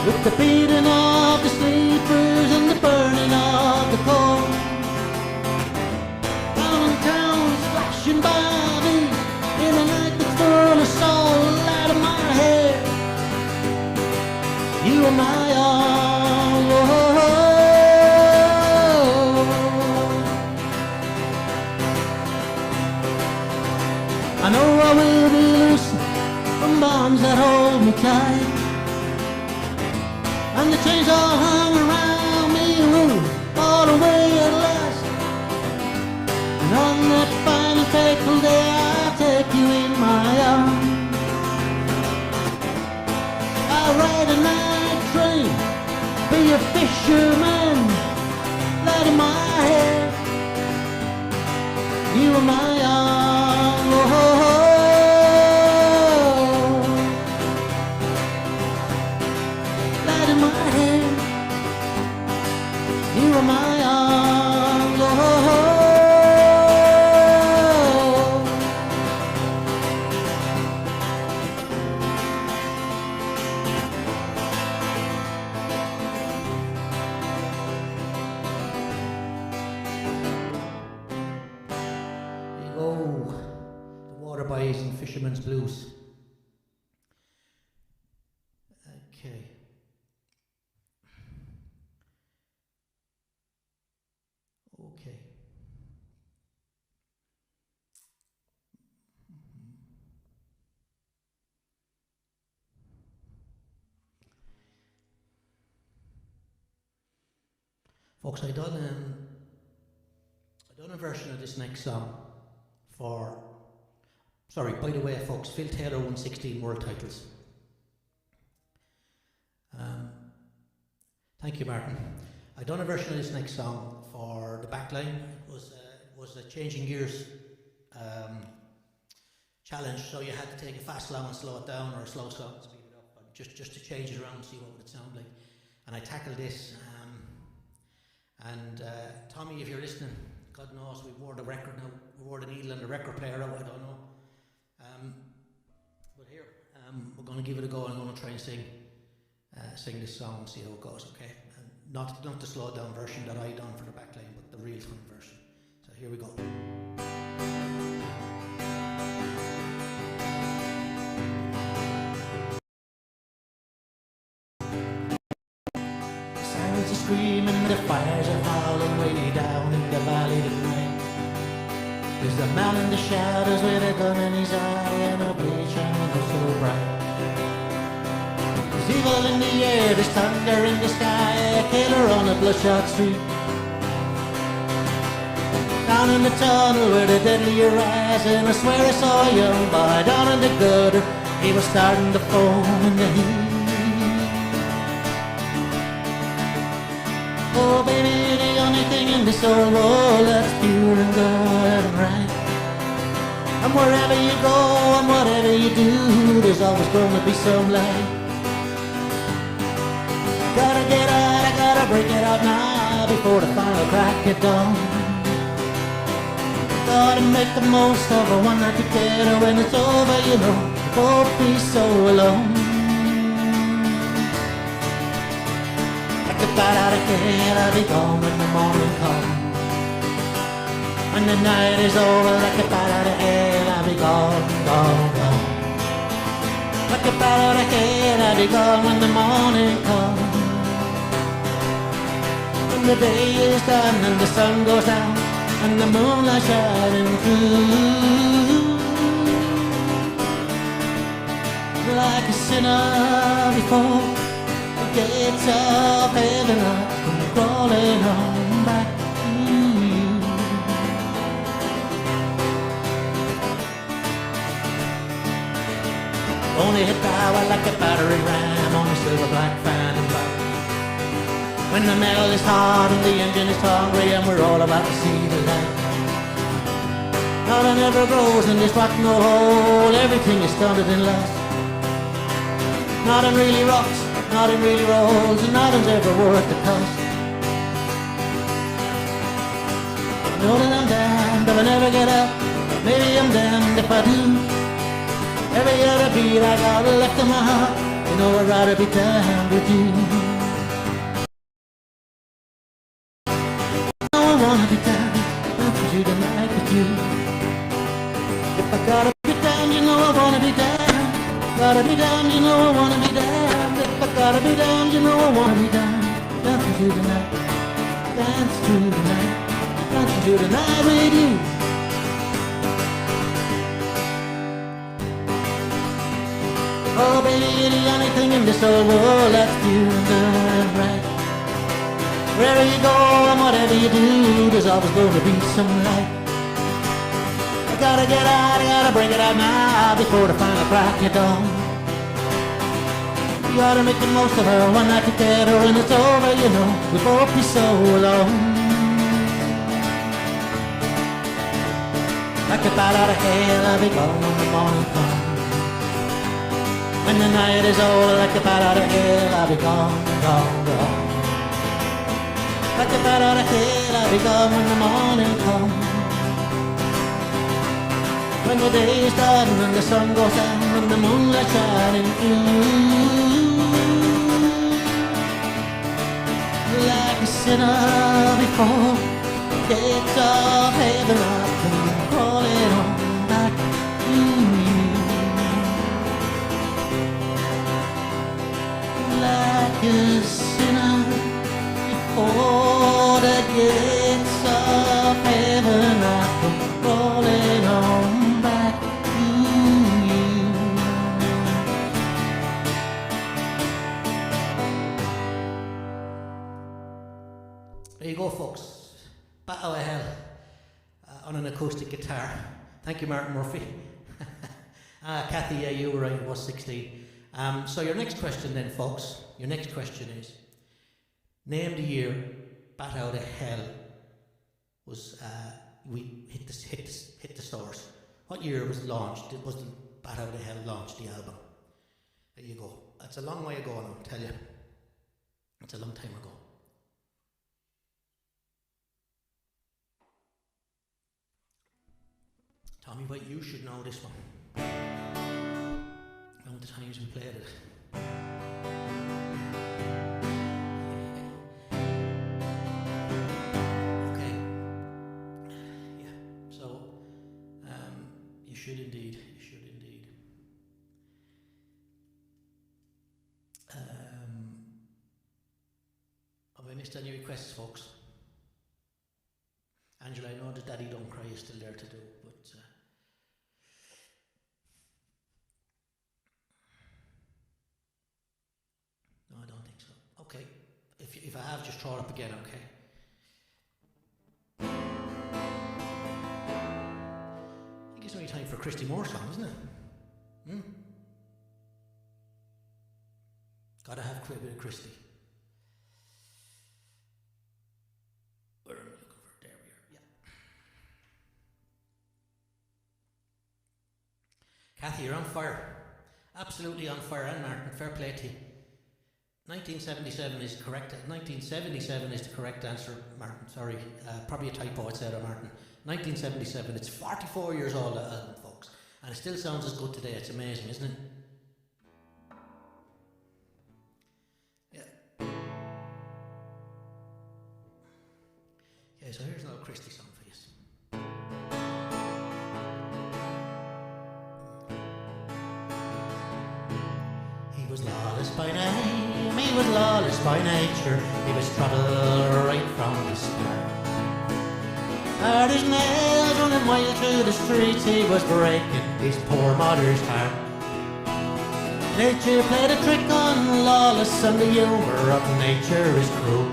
with the beating of the sleepers and the burning of the coal. Common towns flashing by me in a night that's full of soul. Out of my head, you are my all. Oh. I know I will be loosened from bonds that hold me tight, and the chains all hung around me will fall away at last. And on that fine and fateful day I'll take you in my arms. I'll ride a night train, be a fisherman, light in my head, you are my arms. Light in my head, you are my arms. There you go. The Waterboys and Fisherman's Blues. Okay. Okay. Folks, I done a version of this next song for. Sorry, by the way, folks, Phil Taylor won 16 world titles. Thank you, Martin. I done a version of this next song for the backline. It was a changing gears challenge, so you had to take a fast song and slow it down, or a slow song and speed it up, and just to change it around and see what would it sound like. And I tackled this. Tommy, if you're listening, God knows we wore the record now. We wore the needle and the record player out. I don't know. But here, we're going to give it a go. I'm going to try and sing this song and see how it goes, okay? And not the slowed down version that I done for the backline, but the real time version. So here we go. The sirens are screaming, the fires are howling way down in the valley tonight. There's a man in the shadows with a gun in his eye and a blade shining oh so bright. There's evil in the air, there's thunder in the sky, a killer on a bloodshot street. Down in the tunnel where the deadly are rising, I swear I saw a young boy down in the gutter, He was starting to foam in the heat. Oh baby, the only thing in this old world that's pure and good and right. And wherever you go and whatever you do, there's always gonna be some light. Gotta get out, I gotta break it out now before the final crack of dawn. Gotta make the most of a one night together. When it's over, you know, you won't be so alone. Like a bat out of hell, I'll be gone when the morning comes. When the night is over, like a bat out of hell, I'll be gone, gone, gone. Like a bat out of hell, I'll be gone when the morning comes. When the day is done and the sun goes down and the moonlight shining through, like a sinner before the gates of heaven, I come crawling on back to you. Only hit power like a battering ram on a silver black fan and back. When the metal is hard and the engine is hungry and we're all about to see the light. Nothing ever grows in this rotten old hole, everything is stunted and lost. Nothing really rocks, nothing really rolls, and nothing's ever worth the cost. I know that I'm damned if I never get up, maybe I'm damned if I do. Every other beat I got left in my heart, you know I'd rather be damned with you. I wanna be down, with you tonight with you. If I gotta be down, you know I wanna be down. Gotta be down, you know I wanna be down. If I gotta be down, you know I wanna be down. Dance with you tonight, dance through the night, dance through the night with you. Oh baby, you're the only thing in this whole world that's pure and good and right. Wherever you go and whatever you do, there's always going to be some light. I gotta get out, I gotta bring it out now before the final crack of dawn. You gotta make the most of her one night together. When it's over, you know, we'll both be so alone. Like a bat out of hell, I'll be gone when the morning comes. When the night is over, like a bat out of hell, I'll be gone, gone, gone. Like a bat out of hell, I'll be gone when the morning comes. When the day is done and the sun goes down and the moonlight shining through, like a sinner before the gates of heaven, I come crawling on back to you. Like a sinner before the gates of heaven, I come crawling on back to you. There you go, folks. Bat out of hell on an acoustic guitar. Thank you, Martin Murphy. Kathy, yeah, you were right, it was 16. So your next question then, folks, your next question is, name the year Bat Out of Hell was, we hit the stores. What year it was launched? It wasn't Bat Out of Hell launched the album. There you go. That's a long way ago now, I'll tell you. It's a long time ago. Tommy White, you should know this one. Around the times we played it. Okay. Yeah. So, you should indeed. You should indeed. Have I missed any requests, folks? Angela, I know the Daddy Don't Cry is still there to do, but. No, I don't think so. Okay. If I have, just throw it up again, okay? I think it's only time for a Christy Moore song, isn't it? for a bit of Christy. Where am I looking for? There we are. Yeah. Kathy, you're on fire. Absolutely on fire. And Martin, fair play to you. 1977 is correct. 1977 is the correct answer, Martin. Sorry, probably a typo. It said, Martin. 1977. It's 44 years old, album, folks, and it still sounds as good today. It's amazing, isn't it? Yeah. Okay, so here's another Christy song for you. He was lawless by name, he was lawless by nature, he was trouble right from the start. Hard as nails running wild through the streets, he was breaking his poor mother's heart. Nature played a trick on lawless, and the humour of nature is cruel.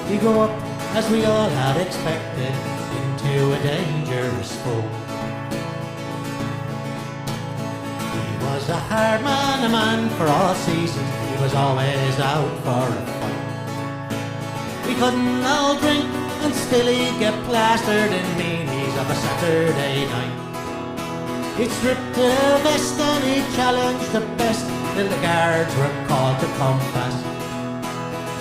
He grew up, as we all had expected, into a dangerous fool. He was a hard man, a man for all seasons, he was always out for a fight. We couldn't all drink, and still he'd get plastered in meanies of a Saturday night. He'd stripped to the vest and he'd challenge the best till the guards were called to come fast.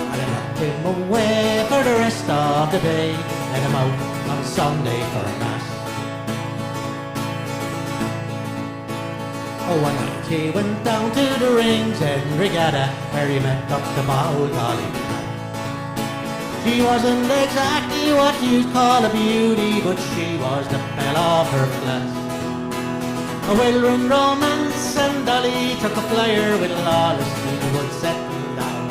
And they locked him away for the rest of the day, let him out on Sunday for mass. Oh, one night he went down to the rings in Regatta, where he met up the Bow Dolly. She wasn't exactly what you'd call a beauty, but she was the belle of her class. A well-run romance, and Dolly took a flyer with lawless, he would settle down.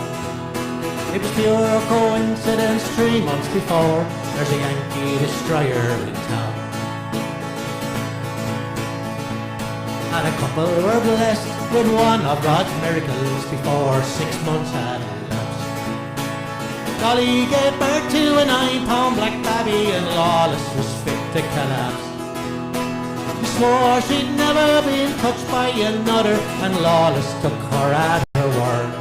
It was pure coincidence 3 months before, there's a Yankee destroyer in town. And a couple were blessed with one of God's miracles before 6 months had elapsed. Dolly gave birth to a 9-pound black babby, and lawless was fit to collapse. She swore she'd never been touched by another, and lawless took her at her word.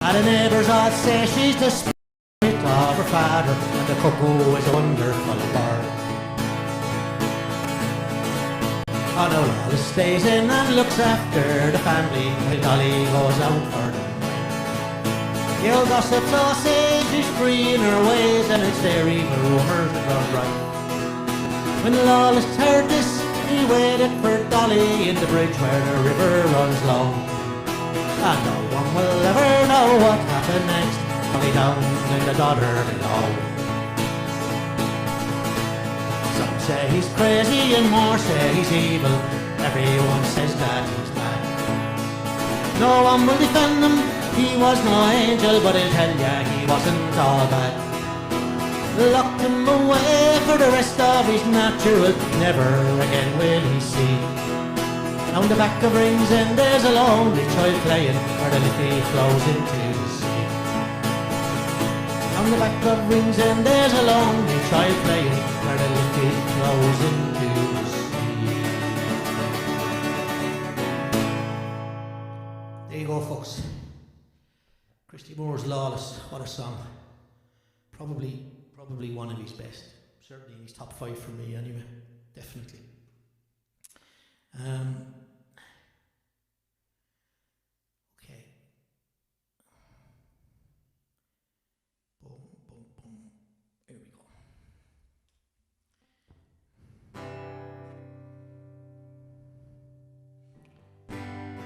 And the neighbours all say she's the spirit of her father, and the cuckoo is a wonderful bird. Oh no, lawless stays in and looks after the family, while Dolly goes out for the the old gossips all say she's free in her ways, and it's their evil rumours that run right. When lawless heard this, he waited for Dolly in the bridge where the river runs low. And no one will ever know what happened next, only down in the Dodder below. Some say he's crazy and more say he's evil, everyone says that he's bad. No one will defend him, he was no angel, but I'll tell ya he wasn't all bad. Locked him away for the rest of his natural, never again will he see. Down the back of Rings End there's a lonely child playing, where the Liffey flows into the sea. Down the back of Rings End there's a lonely child playing, where the Liffey flows into the sea. There you go, folks. Christy Moore's Lawless, what a song. Probably one of his best. Certainly in his top 5 for me anyway. Definitely. Okay. Boom, boom, boom. Here we go.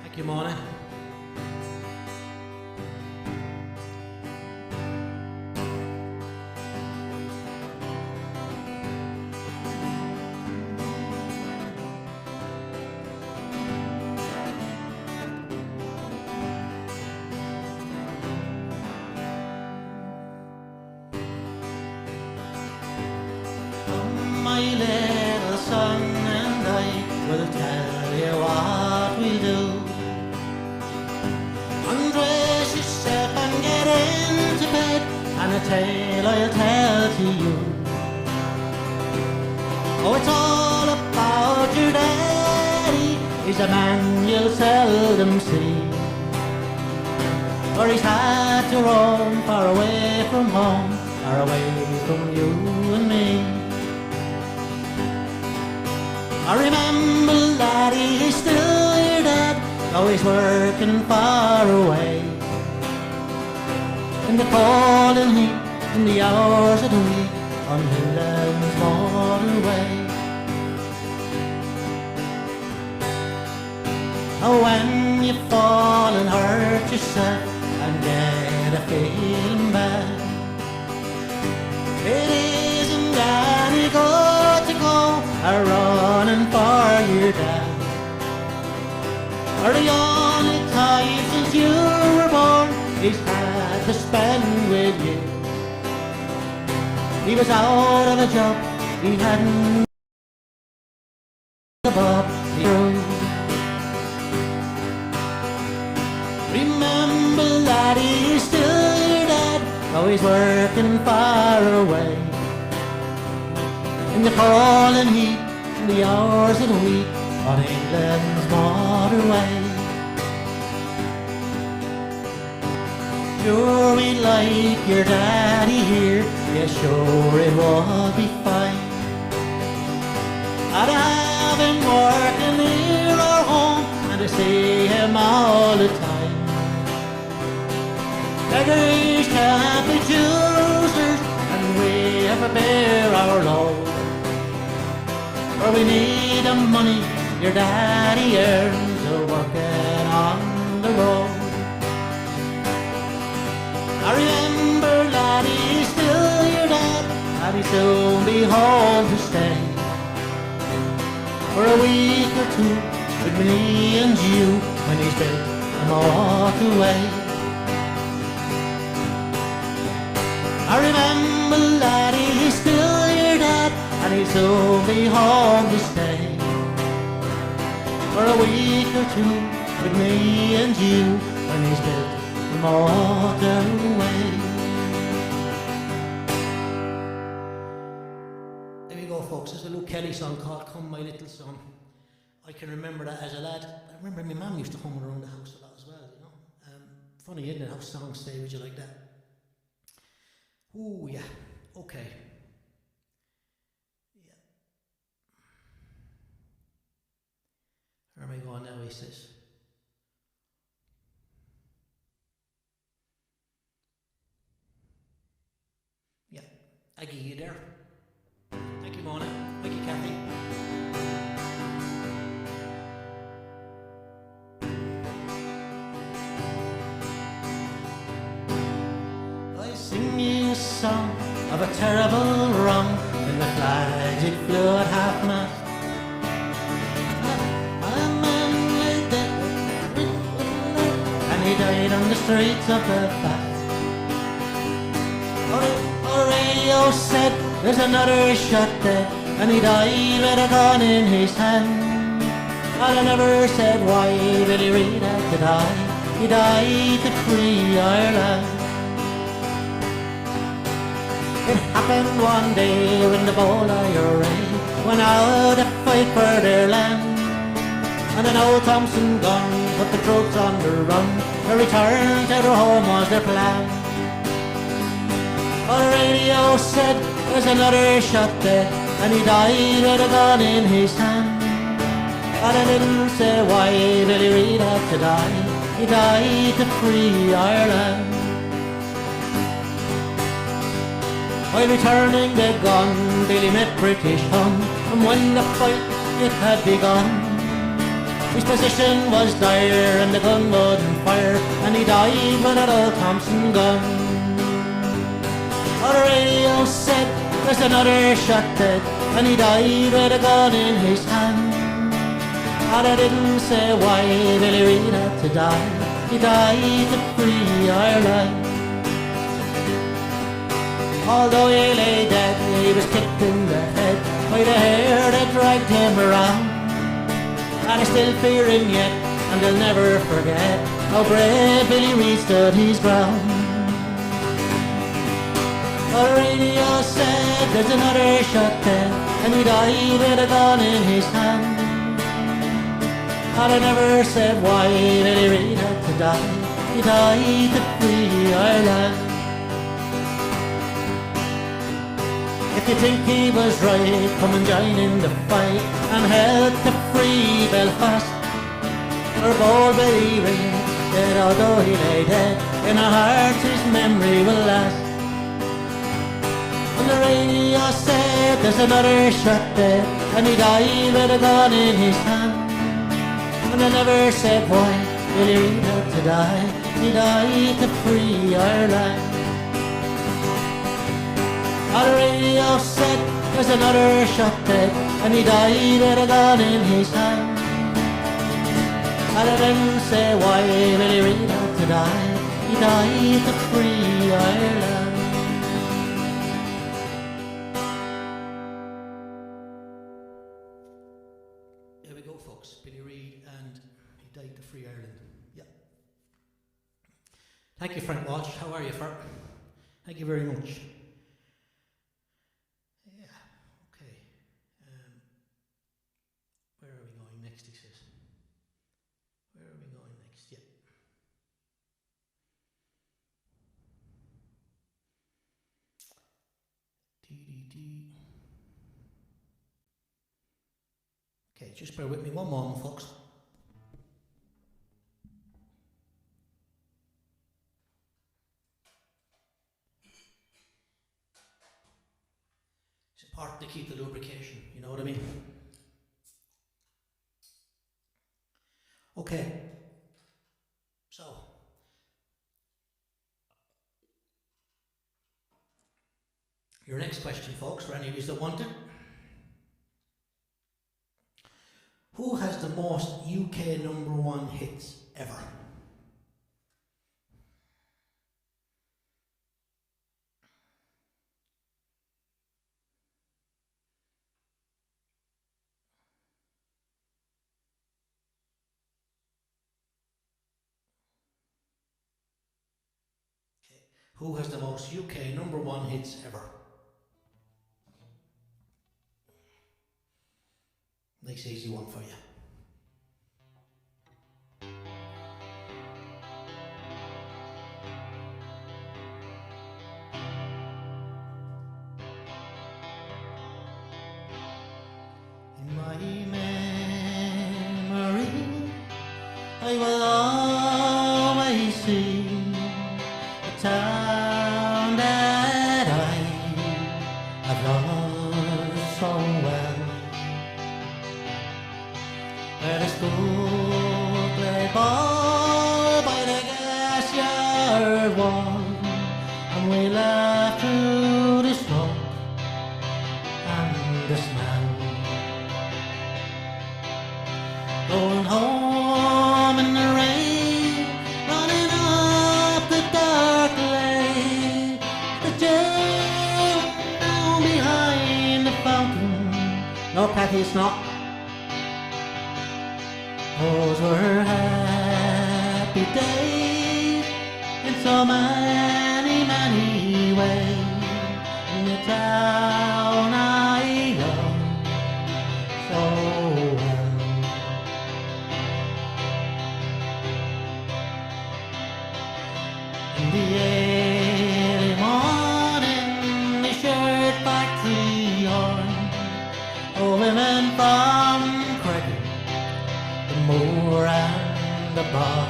Thank you, Mona. My little son and I will tell you what we'll do. Undress yourself and get into bed, and a tale I'll tell to you. Oh, it's all about your daddy, he's a man you'll seldom see. For he's had to roam far away from home, far away from you and me. I remember, laddie, he's still your dad, though he's working far away. In the cold and heat, in the hours of the week, on England's motorway. Oh, when you fall and hurt yourself and get a feeling bad, it isn't that you got to go a-running for your dad. For the only time since you were born he's had to spend with you. He was out of a job, he hadn't above the road. Remember, laddie, he's still your dad, though he's working far away. In the cold and heat, in the hours of the week, on England's motorway. Sure, we'd like your daddy here, yeah, sure it would be fine. I'd have him working near our home, and I see him all the time. Beggars can't be choosers, and we have to bear our load. For we need the money your daddy earns, working on the road. I remember, laddie, he's still your dad, and he'll soon be home to stay. For a week or two with me and you, when he's built and walked away. I remember, laddie, he's still your dad, and he'll soon be home to stay. For a week or two with me and you, when he's built and walked away. There we go, folks. There's a Luke Kelly song called Come My Little Son. I can remember that as a lad. I remember my mum used to hum it around the house a lot as well, you know. Funny, isn't it, how songs stay with you like that? Ooh, yeah. Okay. Yeah. Where am I going now, he says? Yeah. Aggie, you there? Thank you, Mona. Thank you, Kathy. I sing you a song of a terrible wrong when the flag it flew at half-mast. A man lay dead, and he died on the streets of Belfast. The radio said there's another shot dead, and he died with a gun in his hand. And I never said why Billy Reid had to die. He died to free Ireland. It happened one day when the bold IRA went out to fight for their land. And an old Thompson gun put the troops on the run. A return to their home was their plan. But the radio said there's another shot dead, and he died with a gun in his hand. And I didn't say why Billy Reid had to die. He died to free Ireland. While returning the gun, Billy met British Hun, and when the fight it had begun, his position was dire and the gun wouldn't fire, and he died with an old Thompson gun. The radio said there's another shot dead, and he died with a gun in his hand. And I didn't say why Billy Reid had to die. He died to free Ireland. Although he lay dead, he was kicked in the head by the hair that dragged him around. And I still fear him yet, and I'll never forget how brave Billy Reid stood his ground. The radio said there's another shot dead, and he died with a gun in his hand. And I never said why Billy Reid had to die. he died to free Ireland. If you think he was right, come and join in the fight and help to free Belfast. For bold Billy Ring, dead although he lay dead, in our hearts his memory will last. And the radio said there's another shot dead, and he died with a gun in his hand. And they never said why Billy Reid had to die, he died to free Ireland. And the radio said there's another shot dead, and he died with a gun in his hand. And they didn't say why Billy Reid had to die, he died to free Ireland. There we go, folks. Billy Reid, and he died to free Ireland. Yeah. Thank you, Frank Walsh. How are you, Frank? Thank you very much. Yeah. Okay. Where are we going next? He says. Where are we going next? Yeah. Okay, just bear with me one moment, folks. It's important to keep the lubrication, you know what I mean? Okay, so your next question, folks, for any of you that want it. Who has the most UK #1 hits ever? Okay. Who has the most UK #1 hits ever? Nice easy one for you. In my memory, I will always see the town that I have loved so well. Where the school played ball by the gas yard wall, and we laughed through the smoke and the smell. Going home in the rain, running up the dark lane, the jail down behind the fountain. No Cathy Snot. Those were happy days in so many, many ways. In the town I love so well. In the early morning, the shirt factory horn, oh, women from Craig, the moor and the bar,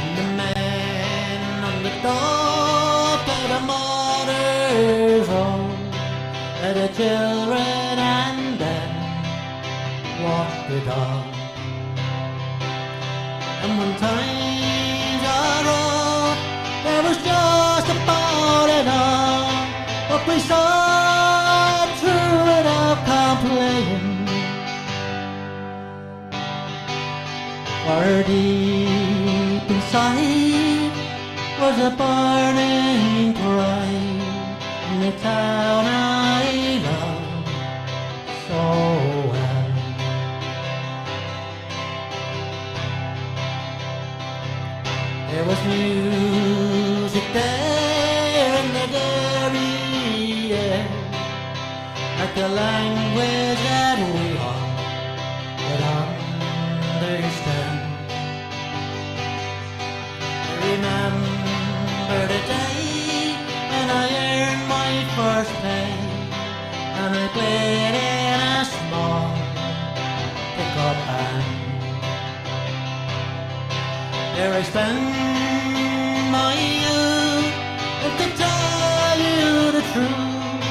and the men on the dock of the motor's road, and the children and then walked the dog. And when times are rough, there was just about enough, but we saw it through without complaining. For deep inside was a burning cry in the town I love so well. There was music there in the dairy air, like the language that we all could understand. play, and I played in a small pickup band. There I spent my youth, and to tell you the truth,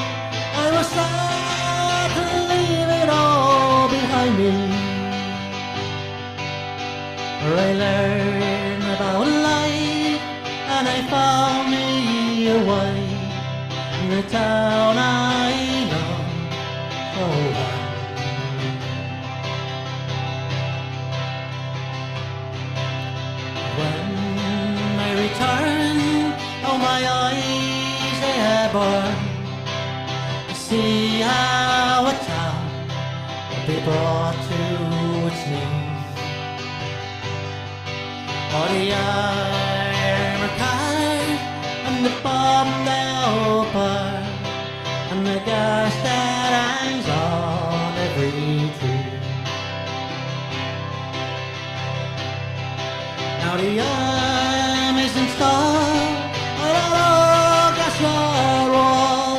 I was sad to leave it all behind me. Where I learned about life, and I found me a wife in the town I love so well. When I returned, oh my eyes they had burned to see how a town would be brought to its knees. All the armor cars and the bombed out bar and the gas that hangs on every tree. Now the army's installed on a long gas wall,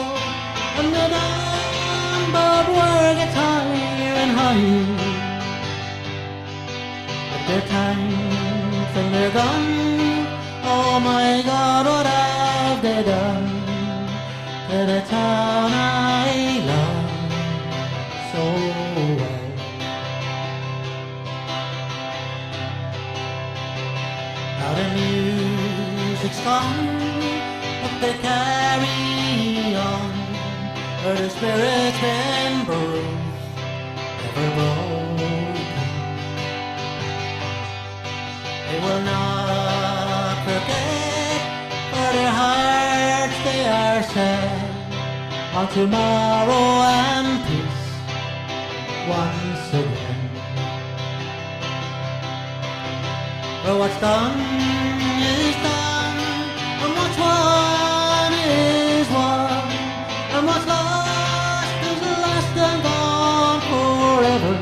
and the numbered word gets higher and higher. But their tanks and their guns, oh my God, what have they done to the town I love so well? Now the music's gone, but they carry on, where the spirit's been bruised, never broken. They will not forget, for their hearts they are set on tomorrow and peace once again. For what's done is done, and what's won is won, and what's lost is lost and gone forever.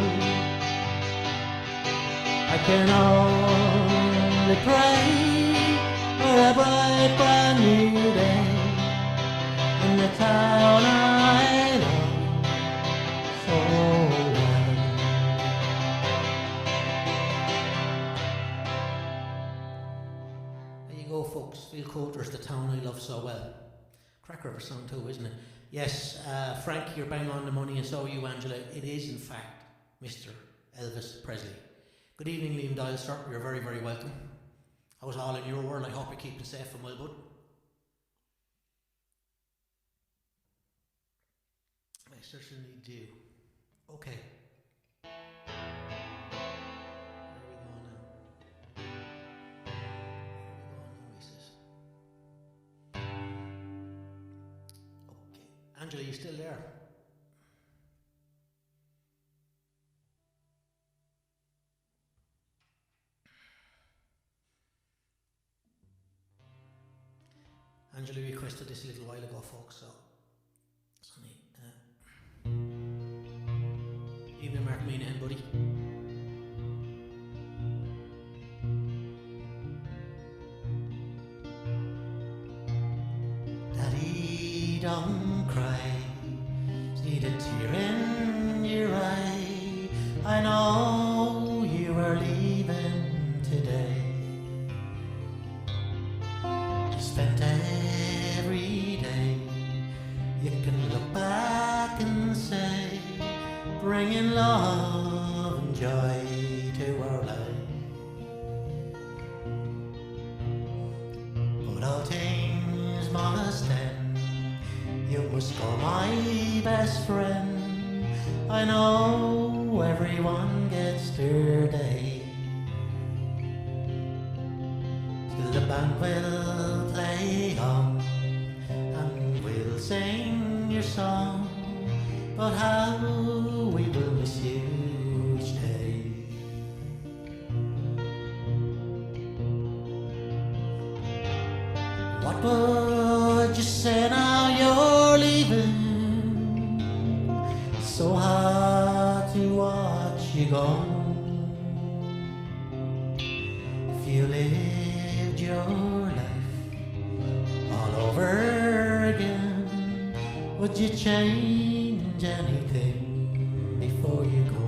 I can only pray for a bright brand new day in the town I love so well. There you go, folks. Phil Coulter's The Town I Love So Well. Cracker of a song too, isn't it? Yes, Frank, you're bang on the money, and so are you, Angela. It is, in fact, Mr. Elvis Presley. Good evening, Liam Dial, sir. You're very, very welcome. How's all in your world? I hope you're keeping safe and well, bud. I certainly do. Okay. Where are we going now? Okay. Angela, you still there? Angela requested this a little while ago, folks, so Sonny, evening, Mark Meanahan, buddy. Daddy, don't cry, see the tear in your eye. I know you are leaving today. You spent every day, you can look back and say, bringing love and joy to our life. But all things must end, you must go, my best friend. I know everyone gets their day. Still the band will play on, and we'll sing your song, but how we will miss you each day. What would you say now you're leaving? It's so hard to watch you go. If you lived your life all over again, Would you change anything before you go?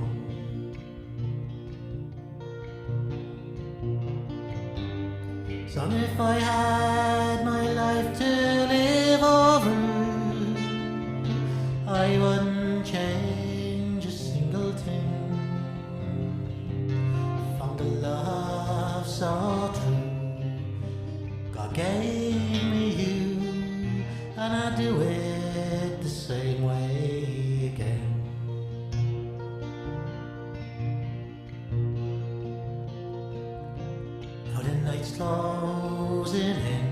Son, if I had my life to live over, I wouldn't change a single thing. Found a love so true, God gave me you, and I'd do it the same way again. Now the night's closing in,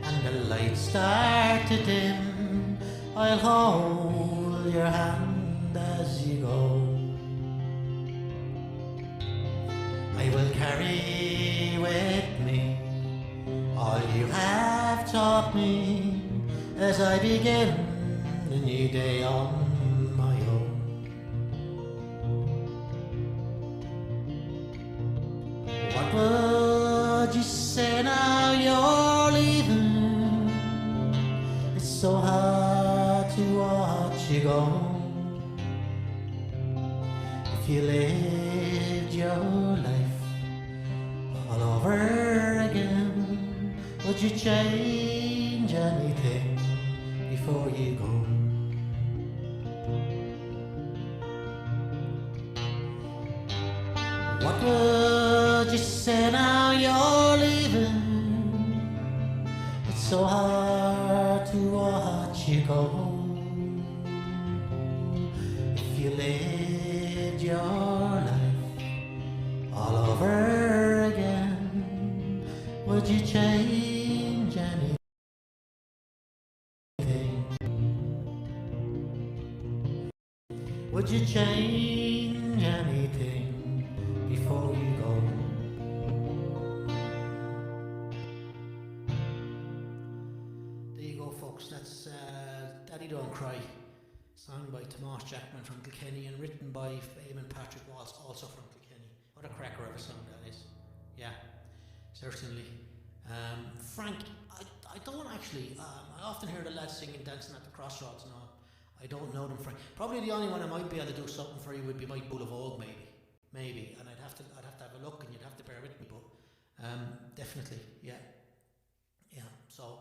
and the lights start to dim. I'll hold your hand as you go. I will carry with me all you have taught me as I begin a new day on my own. What would you say now you're leaving? It's so hard to watch you go. If you lived your life all over again, would you change anything before you go? What would you say now you're leaving? It's so hard to watch you go. If you lived your life all over again, would you change anything? Would you change anything before you go? There you go, folks. That's Daddy Don't Cry, sung by Tomas Jackman from Kilkenny and written by Eamon Patrick Walsh, also from Kilkenny. What a cracker of a song that is. Yeah, certainly. Frank, I don't actually, I often hear the lads singing Dancing at the Crossroads and all. I don't know them, Frank. Probably the only one I might be able to do something for you would be Mike Bull of Vogue, maybe, and I'd have to have a look, and you'd have to bear with me, but definitely, yeah. So,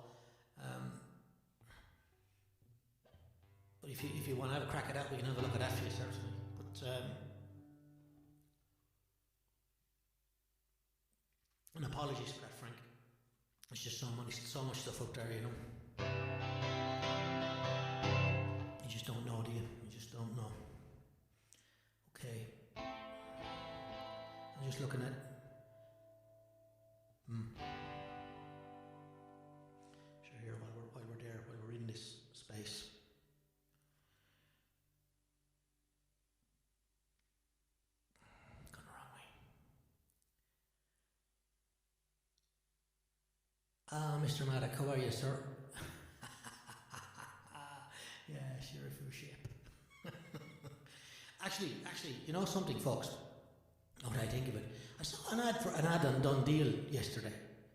but if you want to have a crack at that, we can have a look at that for you, certainly. But and apologies for that, Frank. There's just so much stuff out there, you know. You just don't know, do you? You just don't know. Okay. I'm just looking at. Sure, here while we're there, while we're in this space. Gone the wrong way. Mr. Maddock, how are you, sir? Yeah, sure, for shape. Actually, you know something, folks? Now that I think of it, I saw an ad on Dundee yesterday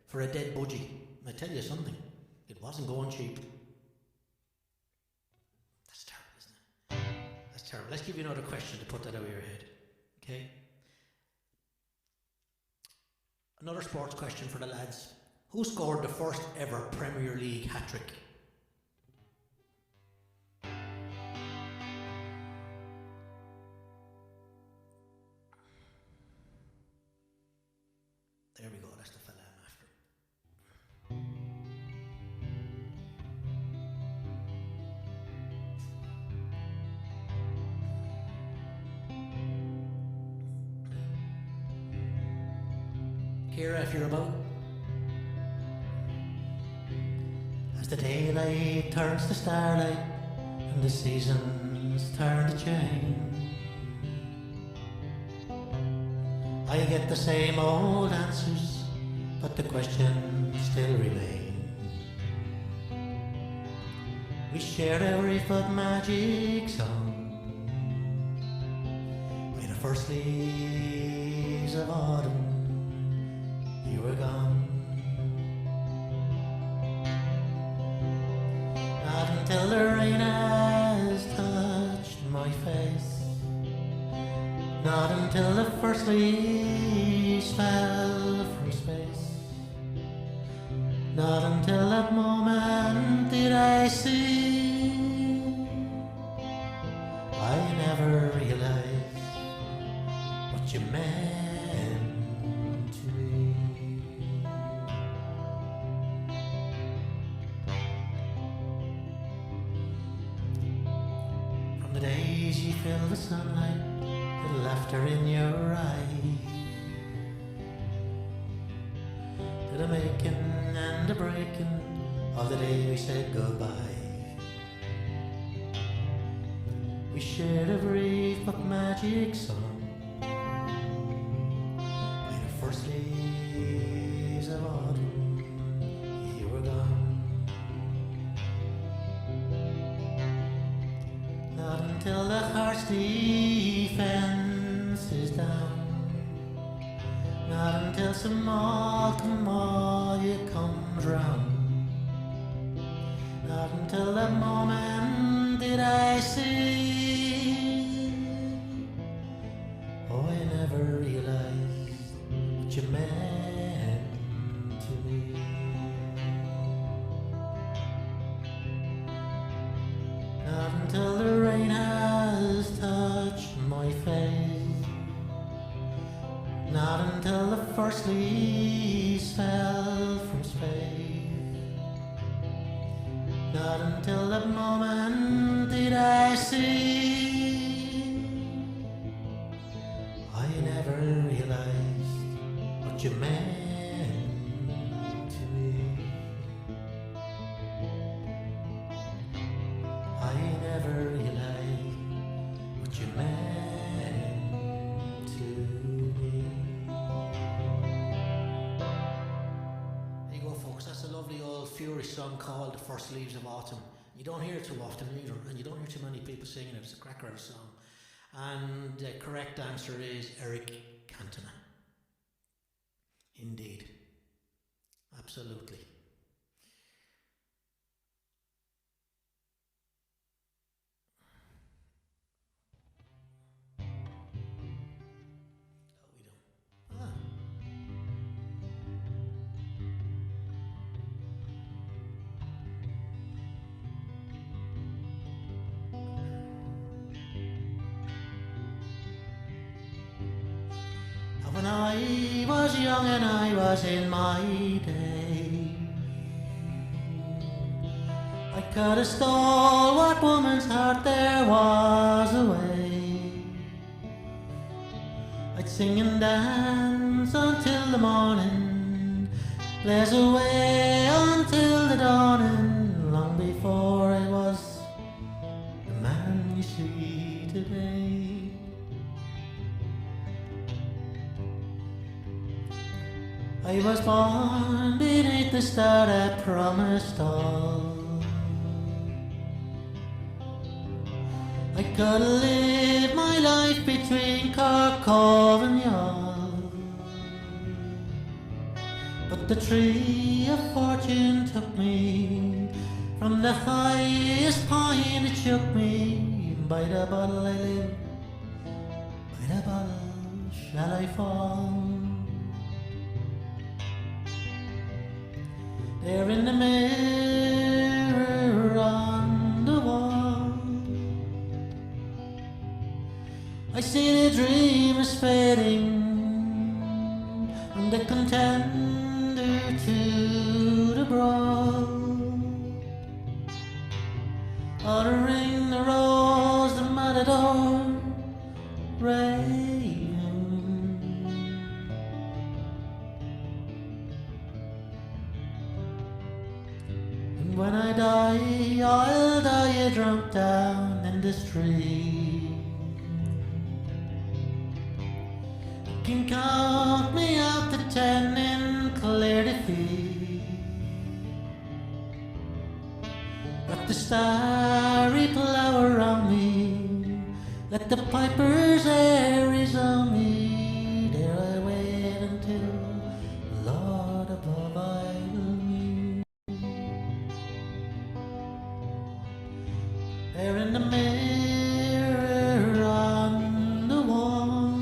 for a dead budgie. And I tell you something, it wasn't going cheap. That's terrible, isn't it? That's terrible. Let's give you another question to put that out of your head. Okay? Another sports question for the lads. Who scored the first ever Premier League hat-trick? There we go, that's the fella I'm after. Kira, if you're about. As the daylight turns to starlight and the seasons turn to change, I get the same old answers, but the question still remains. We shared every foot magic song by the first leaves of autumn. You were gone. Not until the rain has touched my face, not until the first leaves fell from space, not until that moment did I see. I never realized what you meant to me. From the days you feel the sunlight, the laughter in your eyes, to the making and the breaking of the day we said goodbye. We shared a brief but magic song by the first leaves of autumn. You were gone. Not until the heart's defense is down, not until some autumn you comes round, not until that moment did I see. Oh, I never realized what you meant to me. Not until the rain has touched my face, not until the first leaves fell from space, not until that moment did I see. I never realized what you meant to me. I never realized what you meant to me. There you go, folks. That's a lovely old Fury song called The First Leaves of Autumn. You don't hear it too often either, and you don't hear too many people singing it. It's a cracker of a song. And the correct answer is Eric Cantona. Indeed. Absolutely. Oh, we don't. Ah. When I was young and I was in my day, I could have stole what woman's heart there was away. I'd sing and dance until the morning, blaze away until the dawning, long before I was the man you see today. I was born beneath the star that promised all. I could have lived my life between Cork, Cove and Youghal, but the tree of fortune took me from the highest point. It shook me. By the bottle I live, by the bottle shall I fall. There in the mirror on the wall, I see the dream is fading, and the contender to the brawl. Oh, the ring, the rose, the matador, rain. When I die, I'll die drunk down in the street. You can count me out to 10 in clear defeat. Let the starry plough around me, let the piper's air resound me. There I wait until the Lord above I will meet. There in the mirror on the wall,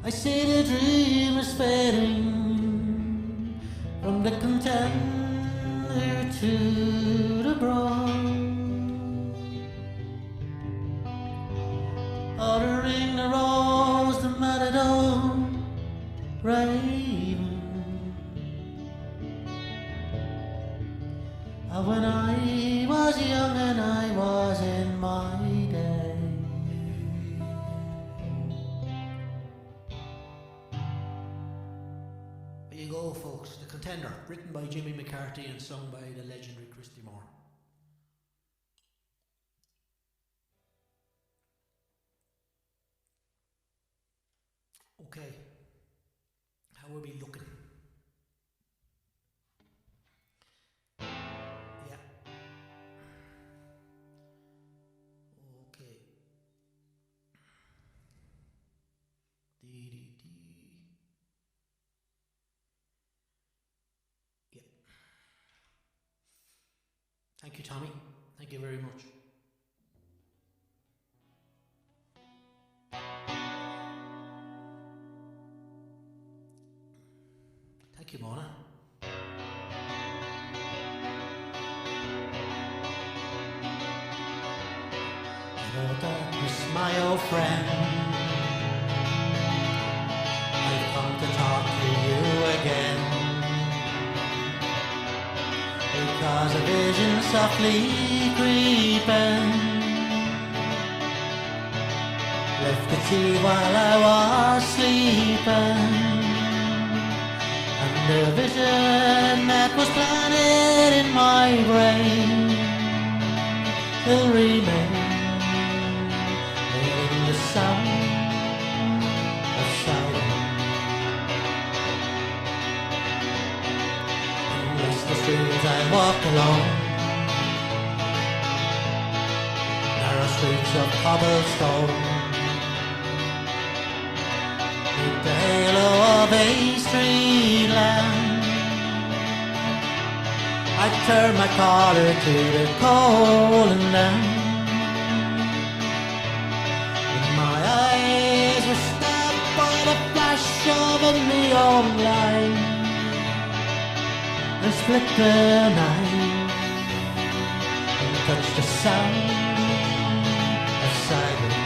I see the dream is fading from the contender to the brawl, ordering the rose, the matador, raven. When I was young and I was in my day, there you go, folks. The Contender, written by Jimmy McCarthy and sung by the legendary Christy Moore. Okay, how are we looking? Yeah. Okay. Dee. Yeah. Thank you, Tommy. Thank you very much. Thank you, Mona. Hello, darkness, my old friend. I've come to talk to you again, because a vision softly creeping left the tea while I was sleeping. The vision that was planted in my brain still remains in the sound of silence. In restless dreams I walk alone, narrow streets of cobblestone, beneath the halo of a street lamp. I turned my collar to the cold and damp, and my eyes were stabbed by the flash of a neon light, and split the night, and touched the sound of silence.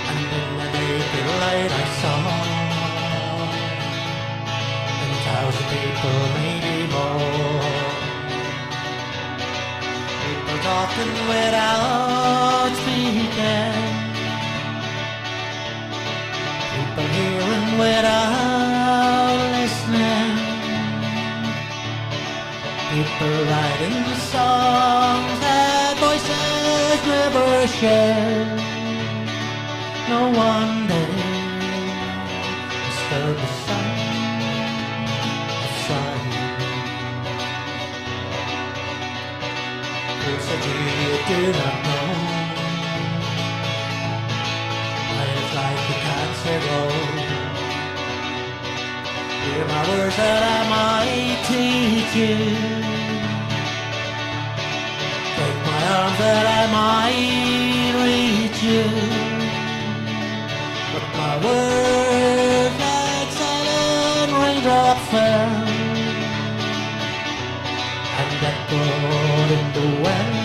And in the naked light I saw 1,000 people, maybe more. People talking without speaking, people hearing without listening, people writing songs that voices never share. No one dare disturb the sound. Said you do not know, it's like the cancer goes. Hear my words that I might teach you, take my arms that I might reach you, but my words like silent raindrops fell and echoed in the well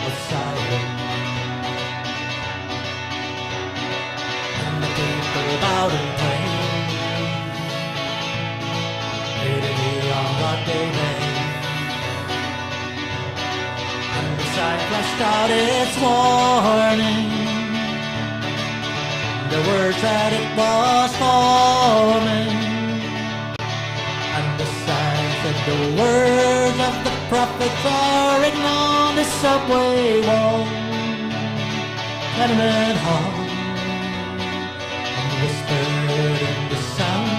of silence. And the people bowed and prayed, leading me on what they made. And the sign flashed out its warning, the words that it was forming. The words of the prophets are written on the subway wall, tenement hall, and whispered in the sound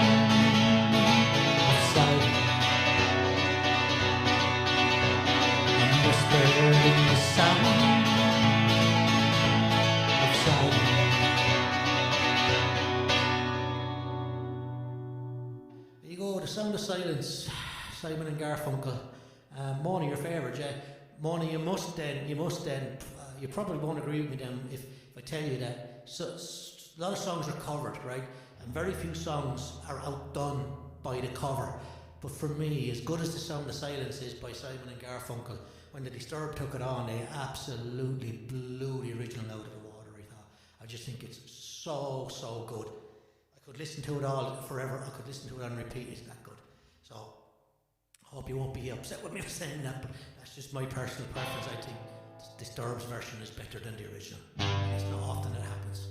of silence, and whispered in the sound of silence. There you go, The Sound of Silence, Simon and Garfunkel. Mona, your favourite, yeah. Mona, you probably won't agree with me then if I tell you that a lot of songs are covered, right? And very few songs are outdone by the cover. But for me, as good as The Sound of Silence is by Simon and Garfunkel, when the Disturbed took it on, they absolutely blew the original out of the water, I thought. I just think it's so, so good. I could listen to it all forever. I could listen to it on repeat. It's that good. So, I hope you won't be upset with me for saying that, but that's just my personal preference. I think Disturbed's version is better than the original. It's not often it happens.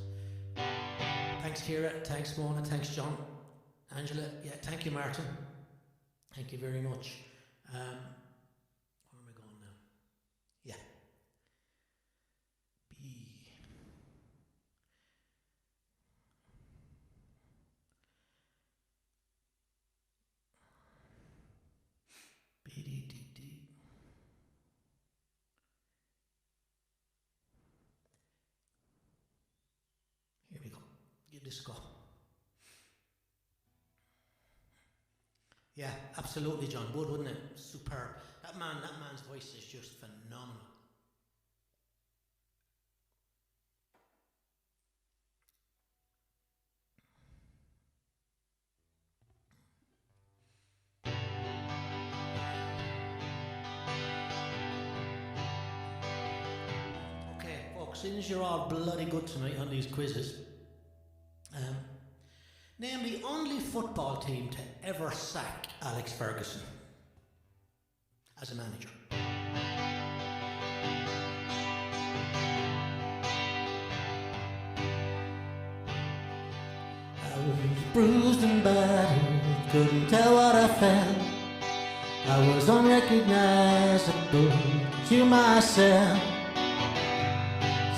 Thanks, Kira. Thanks, Mona. Thanks, John. Angela. Yeah, thank you, Martin. Thank you very much. Where am I going now? Yeah. B. B, D, D, D. Here we go. Give this a go. Yeah, absolutely, John. Wouldn't it? Superb. That man's voice is just phenomenal. Okay, folks, since you're all bloody good tonight on these quizzes, name the only football team to ever sack Alex Ferguson as a manager. I was bruised and battered, couldn't tell what I felt. I was unrecognizable to myself.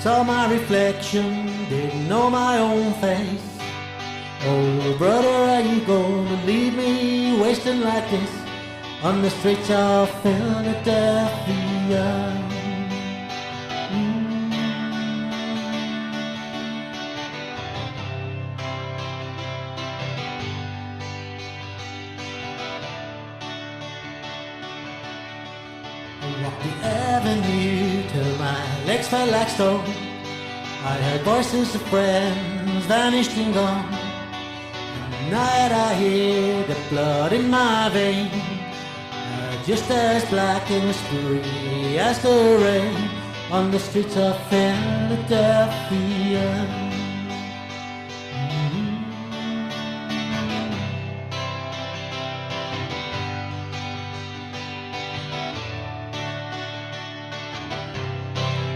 Saw my reflection, didn't know my own face. Oh brother, are you gonna leave me wasting like this on the streets of Philadelphia? I walked the avenue till my legs felt like stone. I heard voices of friends vanished and gone. Night I hear the blood in my vein, just as black and whispery as the rain on the streets of Philadelphia.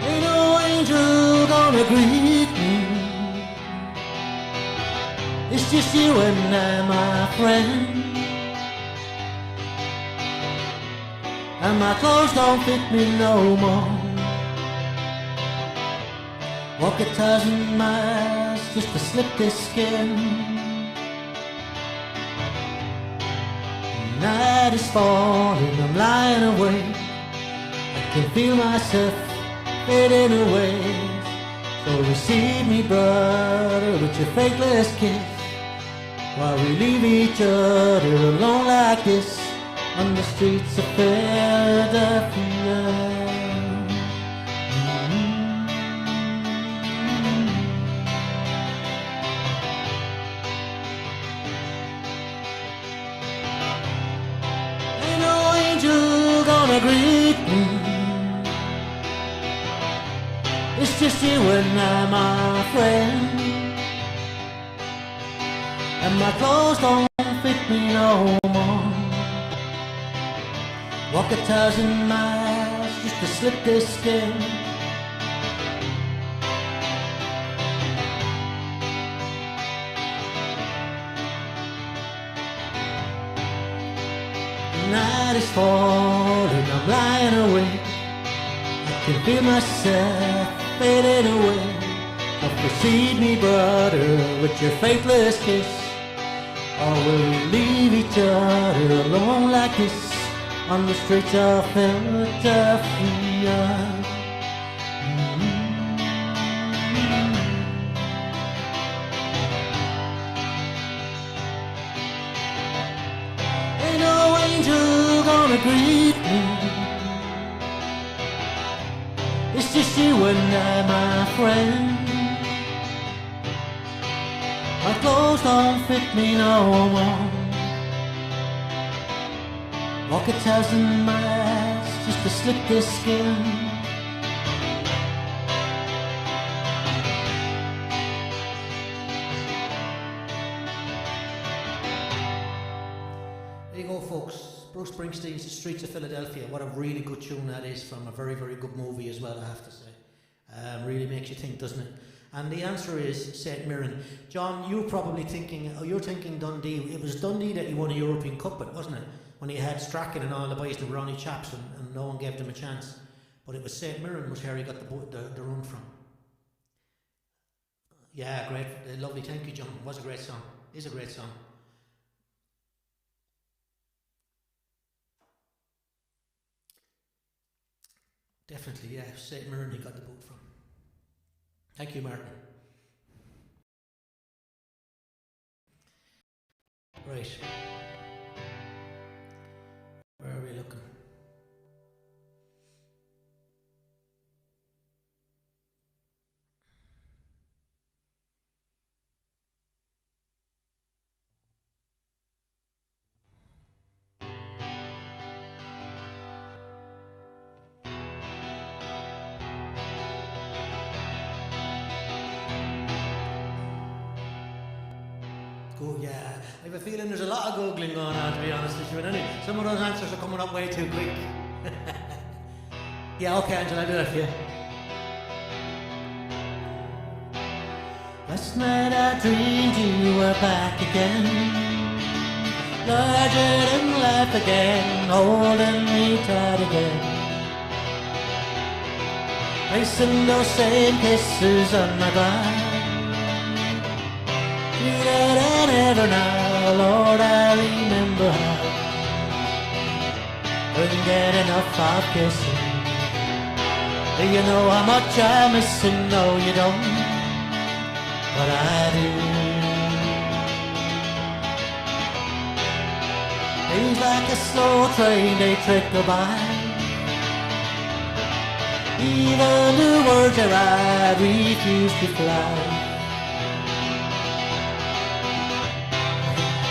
Ain't no angel gonna greet me. It's just you and I, my friend. And my clothes don't fit me no more. Walk 1,000 miles just to slip this skin. Night is falling, I'm lying awake. I can feel myself fading away. So receive me, brother, with your faithless kiss, while we leave each other alone like this on the streets of Philadelphia. Ain't no angel gonna greet me. It's just you and I, my friend. And my clothes don't fit me no more. Walk 1,000 miles just to slip this skin. The night is falling, I'm lying awake. I can feel myself fading away. So precede me, brother, with your faithless kiss, or will we leave each other alone like this on the streets of Philadelphia? gonna greet me. It's just you and I, my friend. My clothes don't fit me no more. Walk 1,000 miles just to slip this skin. There you go, folks. Bruce Springsteen's The Streets of Philadelphia. What a really good tune that is, from a very, very good movie as well, I have to say. Really makes you think, doesn't it? And the answer is St. Mirren. John, you're probably thinking, you're thinking Dundee. It was Dundee that you won a European Cup with, wasn't it? When he had Strachan and all the boys that were only chaps and no one gave them a chance. But it was St. Mirren was where he got the run from. Yeah, great. Lovely. Thank you, John. It was a great song. It is a great song. Definitely, yeah. St. Mirren he got the boot from. Thank you, Martin. Right. Where are we looking? Go, yeah. I have a feeling there's a lot of googling going on, to be honest with you. And anyway, some of those answers are coming up way too quick. Yeah, okay, Angela, I'll do that for you. Last night I dreamed you were back again, larger than life again, holding me tight again, placing those same kisses on my brow. Sweeter than ever now, Lord, I remember how couldn't get enough of kissing. Do you know how much I miss him? No, you don't, but I do. Things like a slow train, they trickle by. Even the words I write refuse to fly.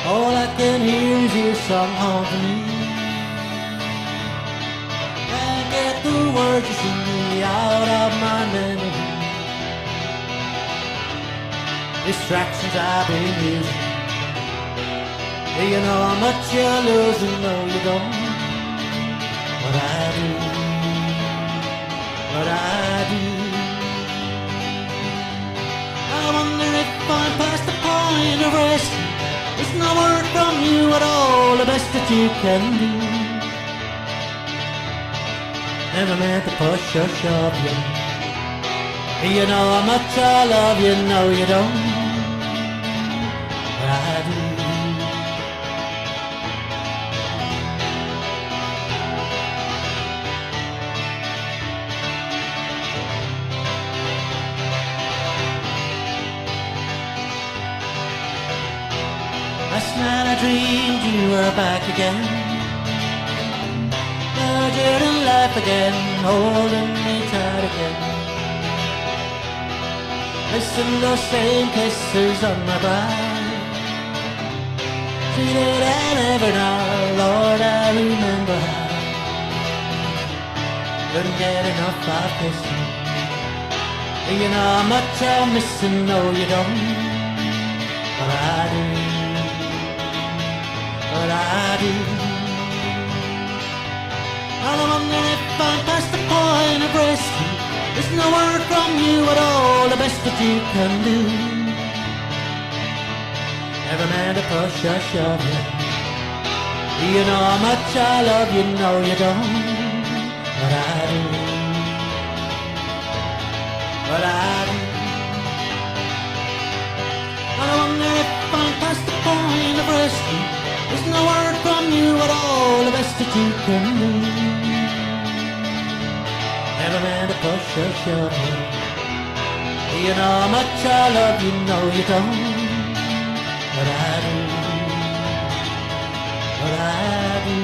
All I can hear is your song haunting me. Can't get the words you sing out of my memory. Distractions I've been using. Do you know how much you're losing? No, you don't, but I do, but I do. I wonder if I'm past the point of rest. There's no word from you at all, the best that you can do. Never meant to push or shove you. Do you know how much I love you? No, you don't, but I do. Last night I dreamed you were back again, larger than life again, holding me tight again. Listen to those same kisses on my brow. Sweeter than ever now, Lord, I remember how couldn't get enough of kissing. Do you know how much I'm missing? No, you don't, but I do, but I do. And I wonder if I'm past the point of rescue. There's no word from you at all, the best that you can do. Never meant to push or shove you. Do you know how much I love you? No, you don't, but I do, but I do. And I wonder if I'm past the point of rescue. There's no word from you at all, the best that you can do. Never meant to push or shove you. Do you know how much I love you? No, you don't, but I do, but I do.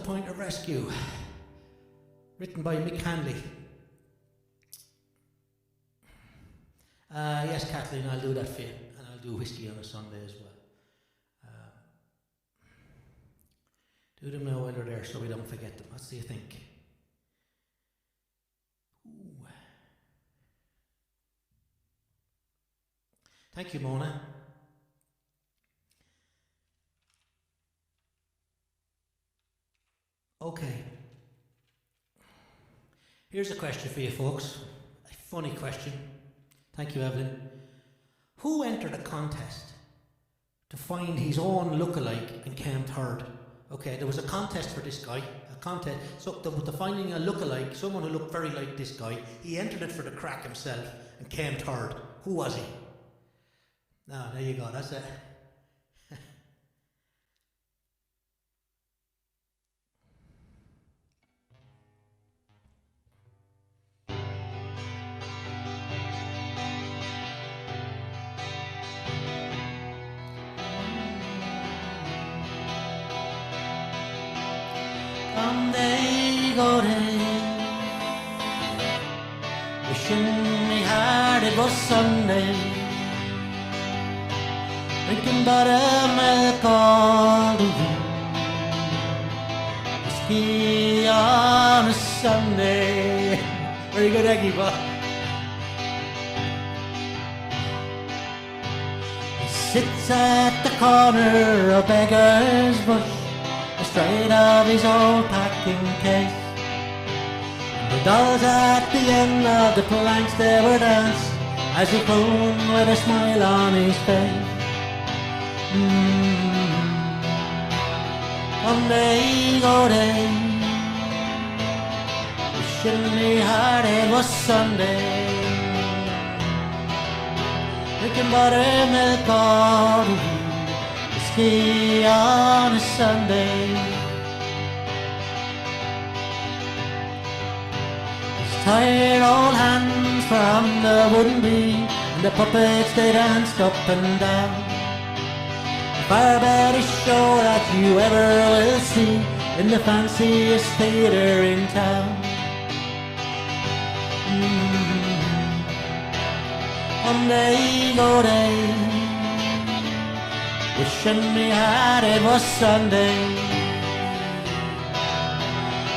Point of Rescue, written by Mick Hanley. Yes, Kathleen, I'll do that for you, and I'll do Whiskey on a Sunday as well. Do them now while they're there so we don't forget them. What do you think? Ooh. Thank you, Mona. Okay. Here's a question for you folks. A funny question. Thank you, Evelyn. Who entered a contest to find his own lookalike and came third? Okay, there was a contest for this guy. A contest. So the finding a lookalike, someone who looked very like this guy, he entered it for the crack himself and came third. Who was he? Now, there you go. That's it. Someday go day, wishing me hard it was Sunday, drinking buttermilk all the way, whiskey on a Sunday. Very good, Eggy, but he sits at the corner of Beggar's Bush, astride of his old packing case. The dolls at the end of the planks they were dance as he crooned with a smile on his face. One day go day, wishing me hard it was Sunday, drinking buttermilk all the way, whiskey on a Sunday. His tired old hands from the wooden beam, and the puppets they danced up and down. The far baddest show that you ever will see in the fanciest theatre in town. One day go day, wishing me hard it was Sunday,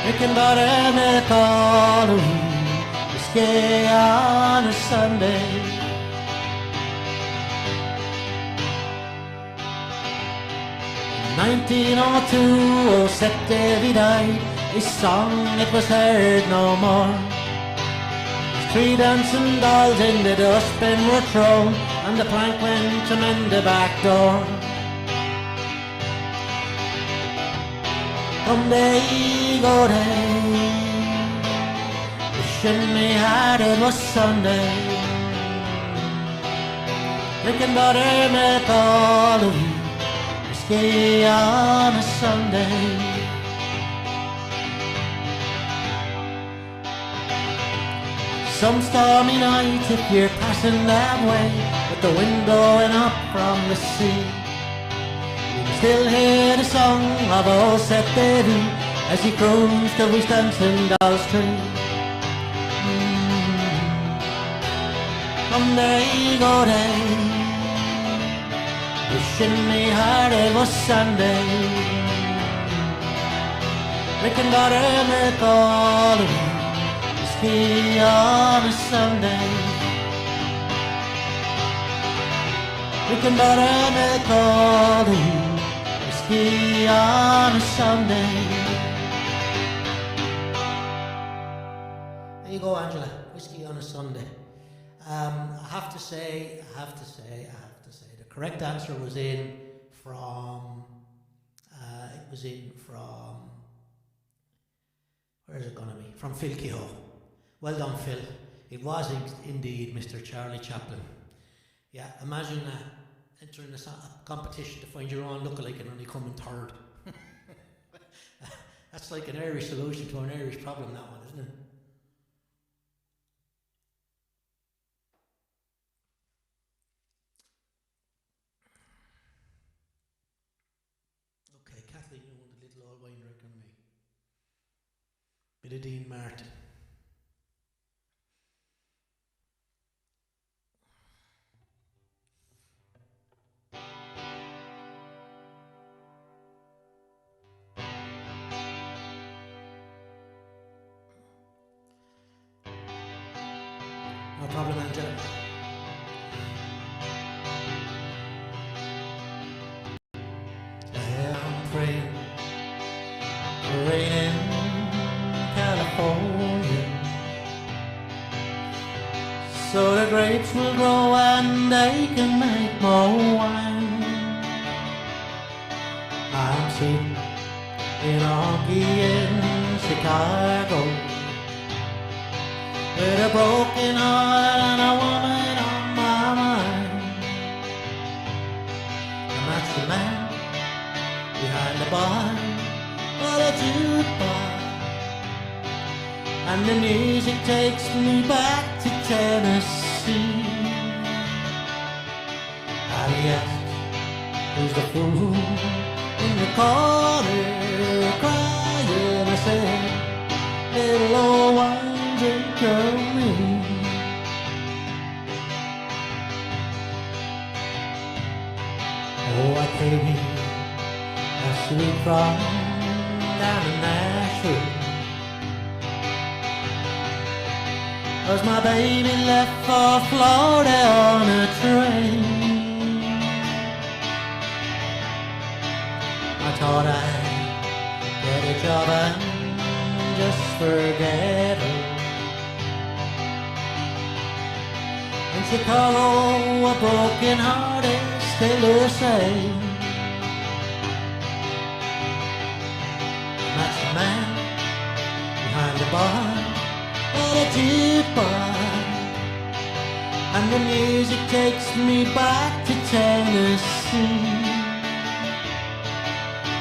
drinking buttermilk all the way, whiskey on a Sunday. 1902, oh set Davy died, his song it was heard no more. His 3 dancing dolls in the dustbin were thrown, and the plank went to mend the back door. Come day, go day, wishing me hard it was Sunday, drinking buttermilk all the way, whiskey on a Sunday. Some stormy night if you're passing that way, with the wind blowing up from the sea, you can still hear the song of old Seth Davy as he croons to his dancing doll's tree. Come day, go day, wishing me hard it was Sunday, drinking buttermilk all the way, whiskey on a Sunday, drinking buttermilk all the way, whiskey on a Sunday. There you go, Angela. Whiskey on a Sunday. I have to say, the correct answer was in from, where is it going to be? From Phil Kehoe. Well done, Phil. It was indeed Mr. Charlie Chaplin. Yeah, imagine entering a competition to find your own lookalike and only coming third. That's like an Irish solution to an Irish problem, that one, isn't it? Okay, Kathleen, you want a little old wine drinker than me. bit of Dean Martin. No problem, Angela. I'm praying for rain in California, so the grapes will grow and they can make more wine. I'm sitting in Honky in Chicago with a broken heart and a woman on my mind. And that's the man behind the bar or the jukebox, and the music takes me back to Tennessee. And he asks, who's the fool in the corner crying? I said, little old wine drinker me. Oh, I came here last week from down in Nashville, 'cause my baby left for Florida on a train. I thought I'd get a job and just forget her. In Chicago, a broken heart is still the same. That's the man behind the bar or the jukebox, and the music takes me back to Tennessee.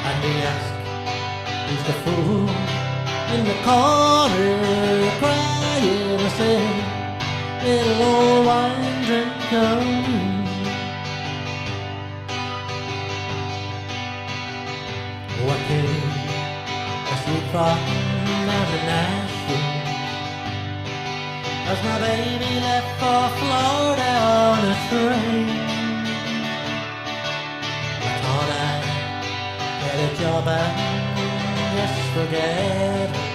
And he asks, who's the fool in the corner crying? I said, little old wine drinker me. Oh, I came last week from down to Nashville, 'cause my baby left for Florida on a train. I thought I'd get a job and just forget her.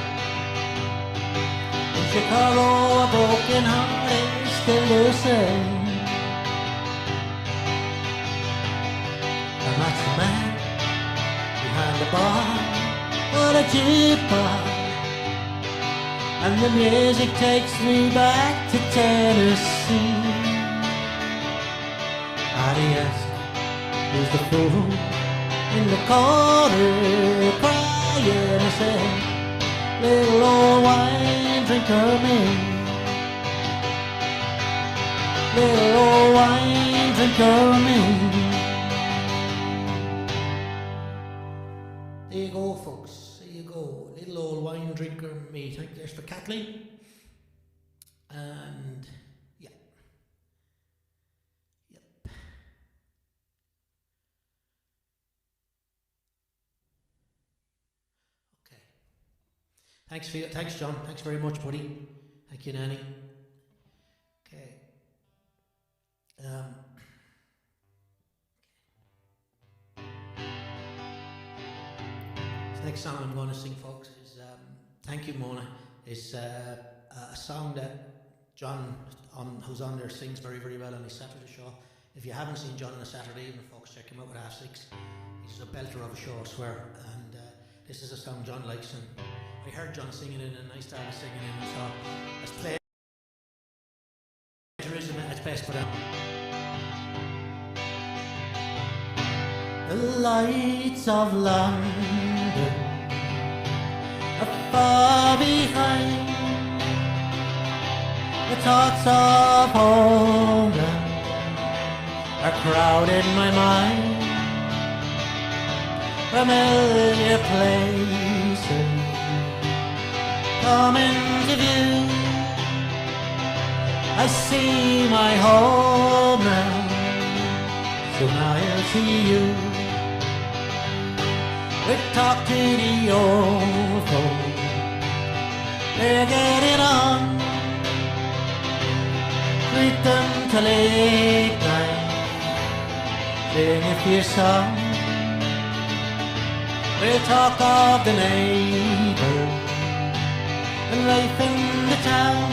In Chicago, a broken heart is still the same. And that's the man behind the bar or the jukebox, and the music takes me back to Tennessee. And he asks, who's the fool in the corner crying? I said, little old wine drinker me. Little old wine drinker me. There you go, folks. There you go. Little old wine drinker me. Thank you for Kathleen. And yeah. Yep. Okay. Thanks, John. Thanks very much, buddy. Thank you, Nanny. Okay. This next song I'm going to sing, folks, is Thank You, Mona. It's a song that John, who's on there, sings very, very well on his Saturday show. If you haven't seen John on a Saturday evening, folks, check him out at 6:30. He's a belter of a show, I swear. And this is a song John likes, and I heard John singing it, and I started singing it, and so it's plagiarism at its best, but the lights of London are far behind. The thoughts of home are crowding my mind. Familiar places come into view. I see my home now, so now I'll see you. We talk to the old folk they're getting on. Treat them to late night, sing a few songs. We'll talk of the neighbours and life in the town.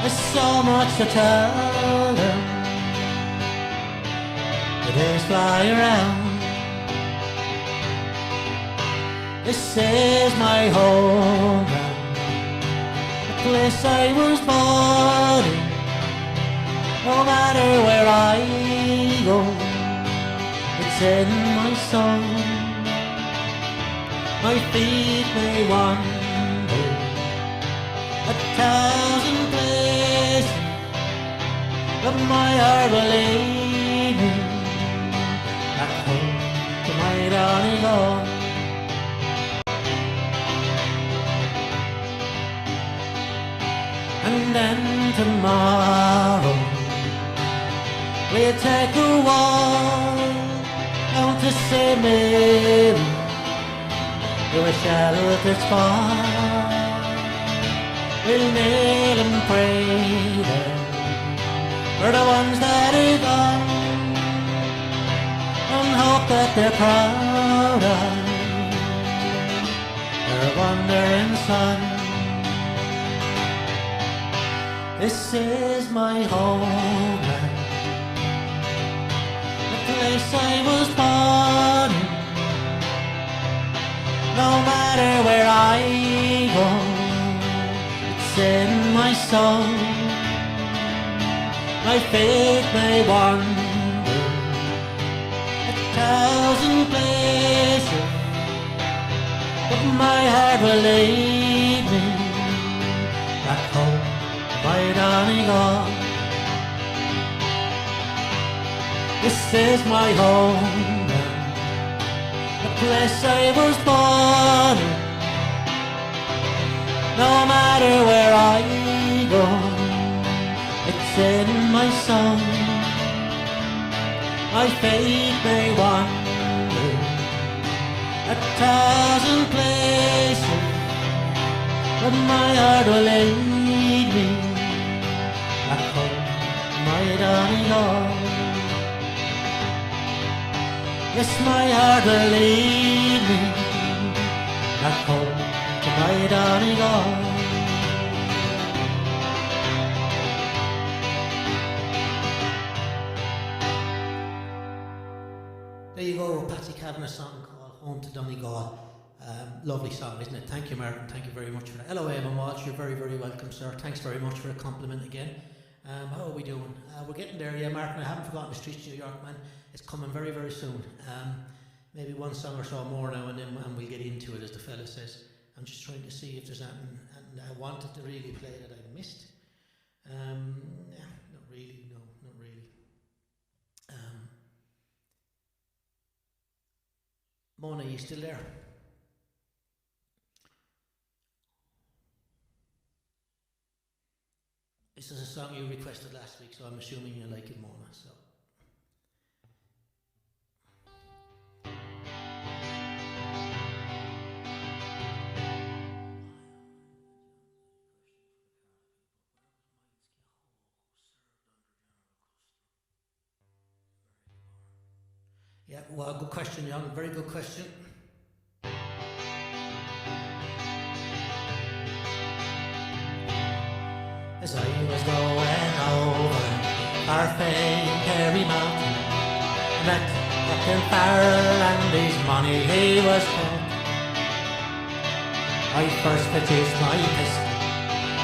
There's so much to tell them. The days fly around. This is my homeland, the place I was born in. No matter where I go, it's in my soul. My feet may wander 1,000 places, but my heart will lead me back home to my Donegal. And then tomorrow we'll take a walk down to St. Mary, to a sheltered spot. We'll kneel and pray there for the ones that are gone, and hope that they're proud of their wandering son. This is my homeland, the place I was born in. No matter where I go, it's in my soul. My faith may wander 1,000 places, but my heart will lead me back home, my Donegal. This is my homeland, the place I was born in. No matter where I go, it's in my soul. My faith may wander 1,000 places, but my heart will lead me back home, my Donegal. Yes, my heart will lead me back home to my Donegal. There you go, Patsy Kavanagh song called Home to Donegal. Lovely song, isn't it? Thank you, Martin. Thank you very much for that. Hello, Eamon Walsh. You're very, very welcome, sir. Thanks very much for the compliment again. How are we doing? We're getting there, yeah, Martin. I haven't forgotten the Streets of New York, man. It's coming very, very soon. Maybe one song or so more now, and then we'll get into it, as the fella says. I'm just trying to see if there's anything I wanted to really play that I missed. Not really, no, not really. Mona, are you still there? This is a song you requested last week, so I'm assuming you like it, Mona. So. Yeah, well, good question, Jan. Very good question. As I was going over Parfait and Kerry Mountain, met Captain Farrell and his money he was caught. I first produced my pistol,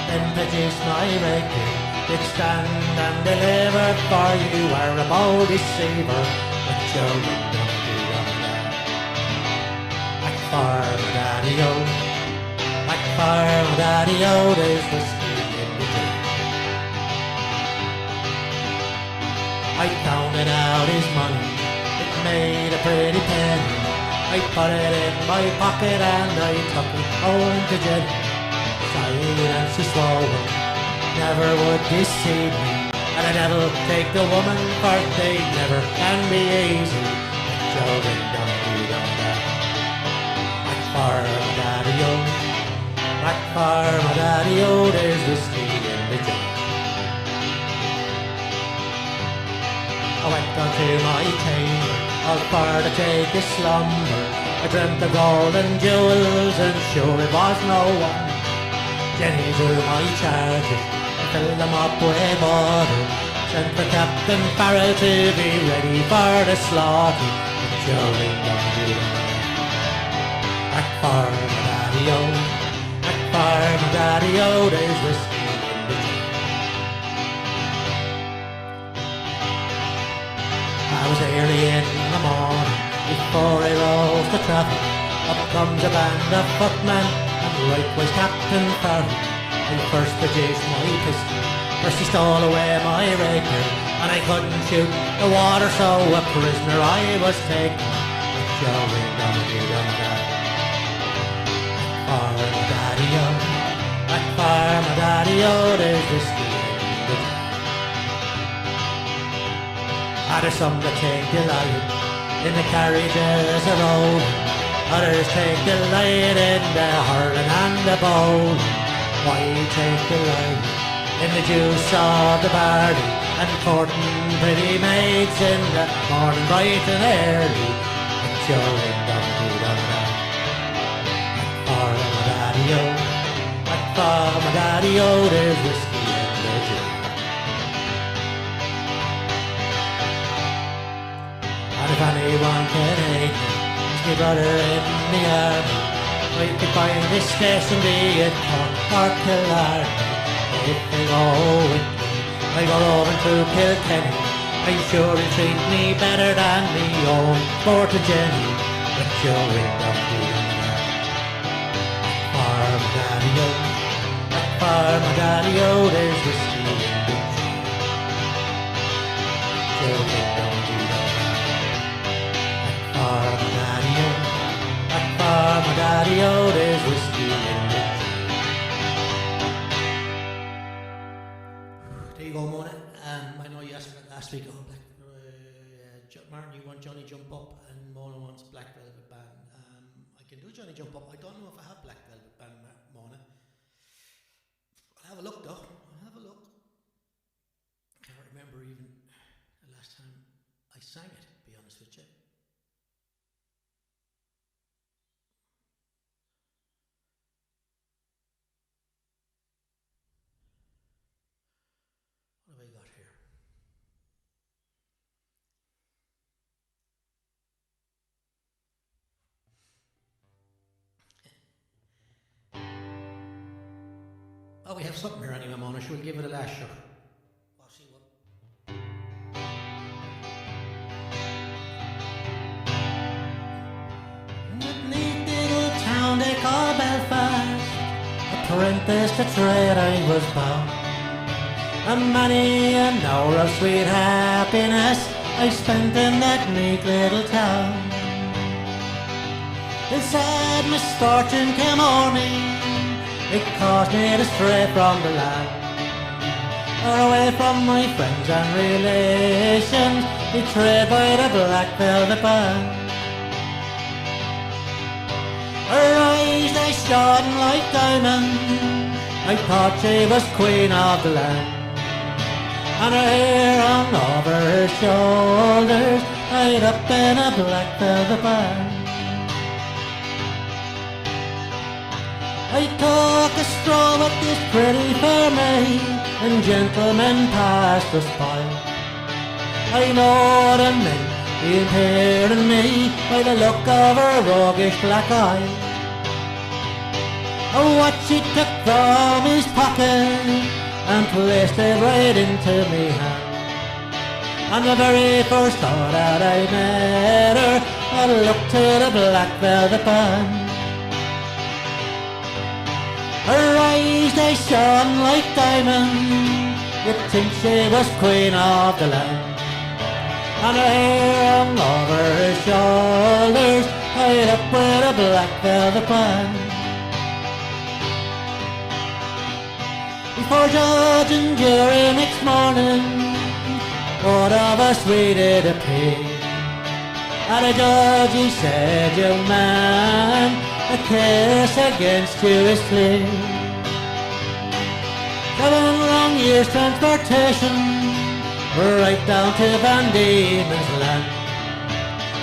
then produced my rapier, did stand and deliver for you were a bold deceiver, but you're not on that. Back for my daddy-o, back for my daddy-o, there's whiskey in the drink. I counted out his money, it made a pretty penny. I put it in my pocket and I took it home to Jenny. Silence she swore, never would deceive me. And the devil take the woman, for they never can be easy. But children don't do that. Back for daddy-o, Back for my daddy-o, there's whiskey in the jar. I went down to my chamber, all for to take a slumber. I dreamt of gold and jewels, and sure it was no one. Jenny drew my charges, I filled them up with water. Sent for Captain Farrell to be ready for the slaughter. But sure it don't do that. Back for my daddy-o, back for my daddy-o, there's whiskey in the jar. I was early in the morning, before I rose to travel. Up comes a band of footmen, and right was Captain Farrell. He first produced my pistol, first he stole away my rapier, and I couldn't shoot the water, so a prisoner I was taken. But Joey done that. Back for my daddy-o, back for my daddy-o, there's whiskey in the jar. There's some that take delight in the carriages of old, others take delight in the hurling and the bowling. Why take delight in the juice of the barley, and courting pretty maids in the morning bright and early? But you're in Dundee, Dundee. Back for my daddy-o, back for my daddy-o, there's whiskey in the jar. And if anyone can aid me, it's my brother in the army. I could find this station, be it Cork or Killarney. If they go with me, I go over to Kilkenny. I'm sure he'll treat me better than me own Port of Jenny. But you're in Dundee, back for my daddy-o, back for my daddy-o, there's whiskey in the jar. You're in Dundee, for my daddy-o, back for my daddy-o, there's whiskey in the jar. There you go, Mona. I know you asked for it last week. Oh, Black, Martin, you want Johnny Jump Up, and Mona wants Black Velvet Band. I can do Johnny Jump Up. I don't know if I have Black Velvet Band, Mona. I'll have a look, though. I'll have a look. Can't remember even the last time I sang it, to be honest with you. What have I got here? Oh, we have something here anyway, Mona. We'll give it a last shot. I'll see what. That neat little town they call Belfast, apprentice to trade I was bound. And many an hour of sweet happiness I spent in that neat little town. The sad misfortune came on me, it caused me to stray from the land, or away from my friends and relations, betrayed by the Black Velvet Band. Her eyes they shone like diamonds, I thought she was queen of the land, and her hair hung over her shoulders, tied up in a black velvet band. I took a stroll with this pretty fair maid, and gentlemen passed us by. I know what it meant, being hearing me, by the look of her roguish black eye. Oh, what she took from his pocket, and placed it right into me hand. And the very first thought that I met her, I looked to the black velvet band. Her eyes they shone like diamonds, you'd think she was queen of the land. And her hair hung over her shoulders, tied up with a black velvet band. Before judge and jury next morning, both of us we did appear. And the judge he said, young man, the case against you is clear. 7 long years transportation, right down to Van Diemen's Land.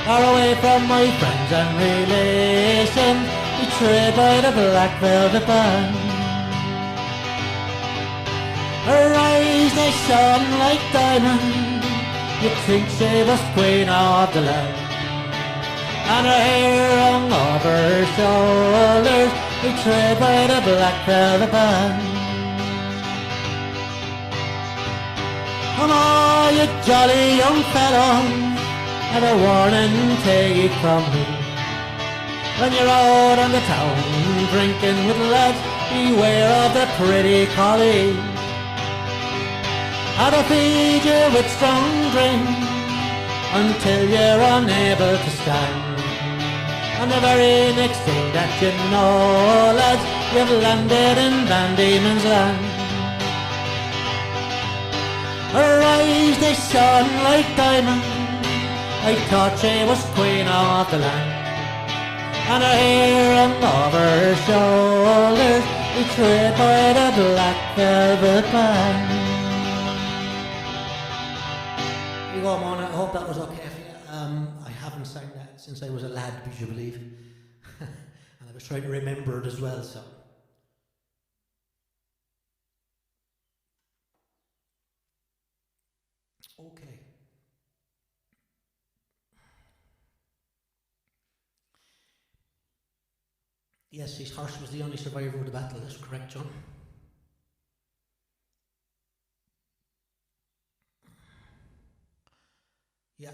Far away from my friends and relations, betrayed by the Black Velvet Band. Her eyes, they shone like diamonds, you'd think she was queen of the land. And her hair hung over her shoulders, betrayed by the Black Velvet Band. Come on, you jolly young fellow, and a warning take from me. When you're out on the town drinking with lads, beware of the pretty collie. And I'll feed you with strong drink until you're unable to stand. And the very next thing that you know, lads, you've landed in Van Diemen's Land. Her eyes, they shone like diamonds, I thought she was queen of the land. And her hair hung over her shoulders, betrayed by the Black Velvet Band. Here you go, Mona. I hope that was okay for you. I haven't sang that since I was a lad, would you believe? And I was trying to remember it as well, so. Okay. Yes, his horse was the only survivor of the battle. That's correct, John. Yeah.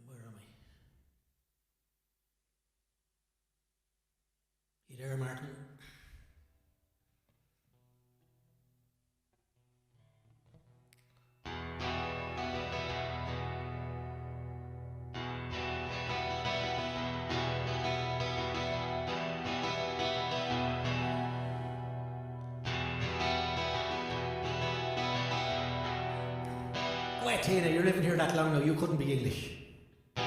Where am I? You there, Martin? Wait, Tina, you're living here that long now, you couldn't be English. I'll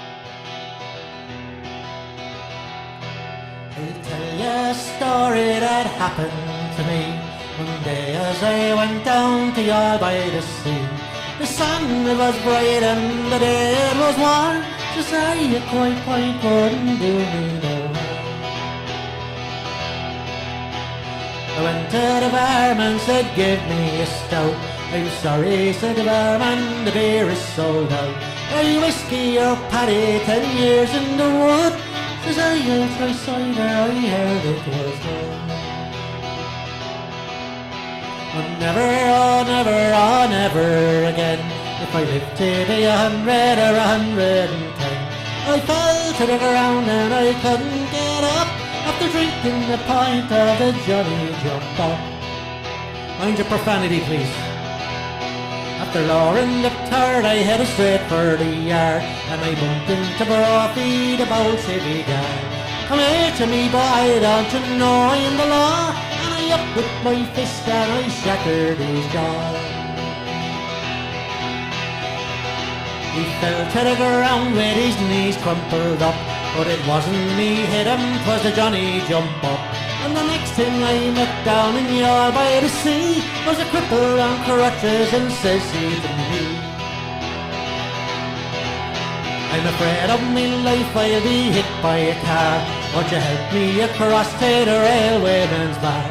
tell you a story that happened to me one day as I went down to Yard by the sea. The sun it was bright and the day it was warm, to say you quite couldn't do me no harm. I went to the barman, said give me a stout. I'm sorry, said the barman, the beer is sold out. Hey, whiskey or paddy, 10 years in the wood. Says I'll try cider, I heard it was good. Oh never, oh never, oh never again, if I live to be 100 or 110. I fell to the ground and I couldn't get up after drinking a pint of the Johnny Jump Up. Mind your profanity, please. After lowering the third, I headed straight for the yard, and I bumped into Brophy, the Bolshevik guy. Come here to me, boy, don't you know I'm the law? And I up with my fist and I shattered his jaw. He fell to the ground with his knees crumpled up, but it wasn't me hit him, 'twas the Johnny Jump Up. And the next thing I met down in Yard by the sea was a cripple on crutches, and says he to me, I'm afraid of me life, I'll be hit by a car. Won't you help me across to the railwayman's bar?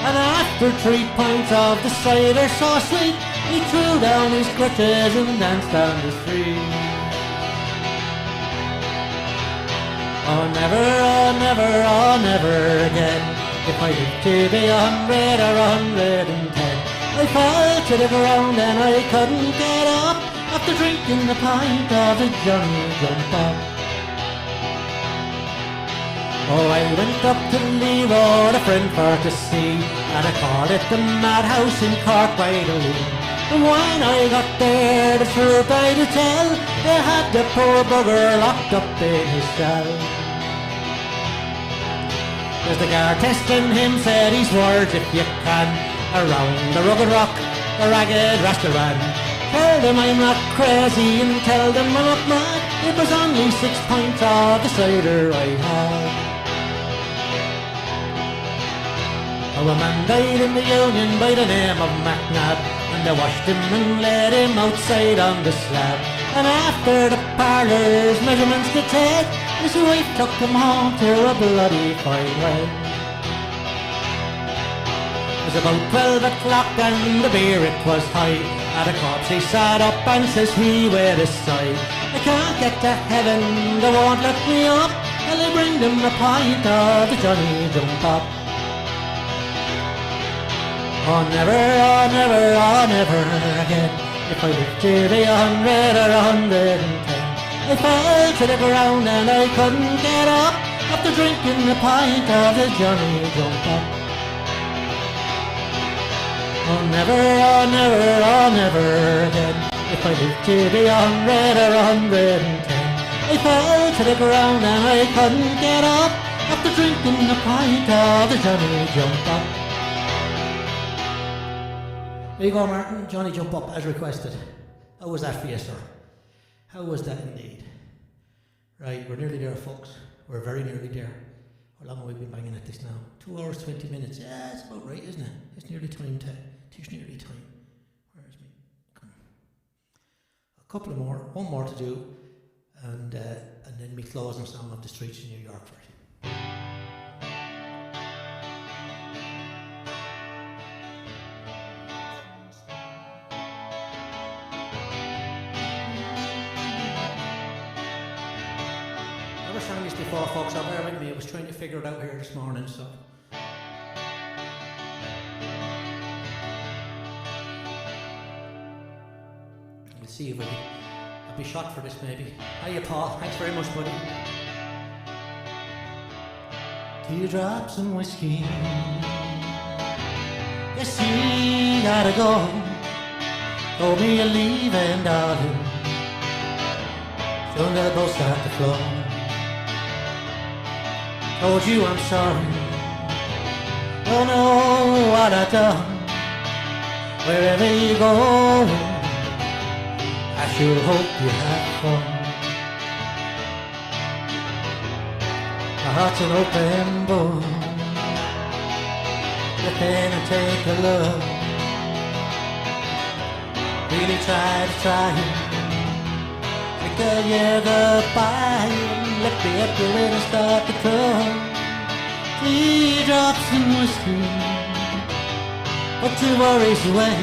And after 3 pints of the cider so sweet, he threw down his crutches and danced down the street. Oh never, oh never, oh never again, if I live to be 100 or 110. I fell to the ground and I couldn't get up after drinking a pint of the Johnny Jump Up. Oh, I went up to Lee Road, a friend for to see, and I called it the madhouse in Cork by the Lee. And when I got there, the truth I to tell, they had the poor bugger locked up in his cell. There's the guard testing him, said his words if you can. Around the rugged rock, the ragged rascal ran. Tell them I'm not crazy and tell them I'm not mad. It was only 6 pints of the cider I had. Oh, a man died in the Union by the name of MacNab, and they washed him and laid him outside on the slab. And after the parlour's measurements to take, his wife took him home to a bloody fine way. It was about 12 o'clock and the beer it was high. At a corpse he sat up and says he with a sigh, I can't get to heaven, they won't let me up, till they bring them a pint of the Johnny Jump Up. Oh never, oh never, oh never again, if I live to be 100 or 110. I fell to the ground and I couldn't get up after drinking a pint of the Johnny Jump Up. Oh never, oh never, oh never again, if I live to be 100 or 110. I fell to the ground and I couldn't get up after drinking a pint of the Johnny Jump Up. There you go, Martin. Johnny Jump Up as requested. How was that for you, sir? How was that indeed? Right, we're nearly there, folks. We're very nearly there. How long have we been banging at this now? 2 hours, 20 minutes. Yeah, it's about right, isn't it? It's nearly time to... It's nearly time. Where is me? Come on. A couple of more. One more to do. And then me closing song of the streets of New York for it. Never sang this before, folks, so bear with me. I was trying to figure it out here this morning, so... We'll see if I'll be shot for this, maybe. Hiya, Paul. Thanks very much, buddy. Teardrops and whiskey. Yes, you gotta go. Told me you're leaving, darling. Soon they'll both start to flow. Told you I'm sorry. Don't know what I've done. Wherever you go, I sure hope you have fun. My heart's an open book. Get in and take a look. Really try take a year goodbye. Let me up your way and start to come. Teardrops and whiskey, put your worries away.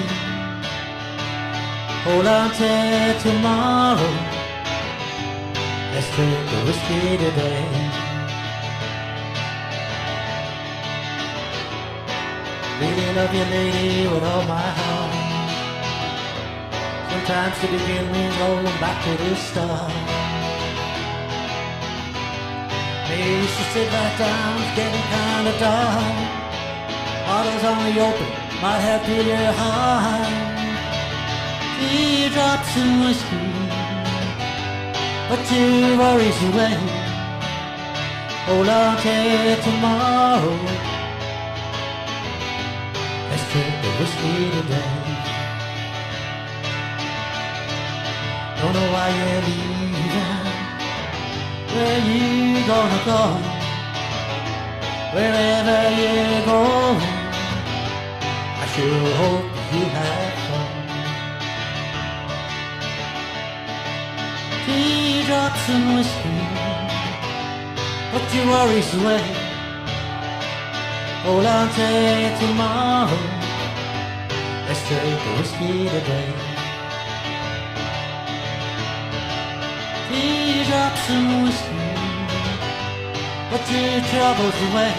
Hold on till tomorrow. Let's drink the whiskey today. Really love you, lady, with all my heart. Sometimes to begin means going back to the start. They used to sit right down, it's getting kinda dark. Bottles on the open might help heal your heart. Teardrops and whiskey, put your worries away. Hold on till tomorrow. Let's drink the whiskey today. Don't know why you're leaving. Where you gonna go? Wherever you're going, I sure hope you have fun. Teardrops and whiskey, put your worries away. Hold on till tomorrow. Let's drink the whiskey today. Teardrops and whiskey, put your troubles away.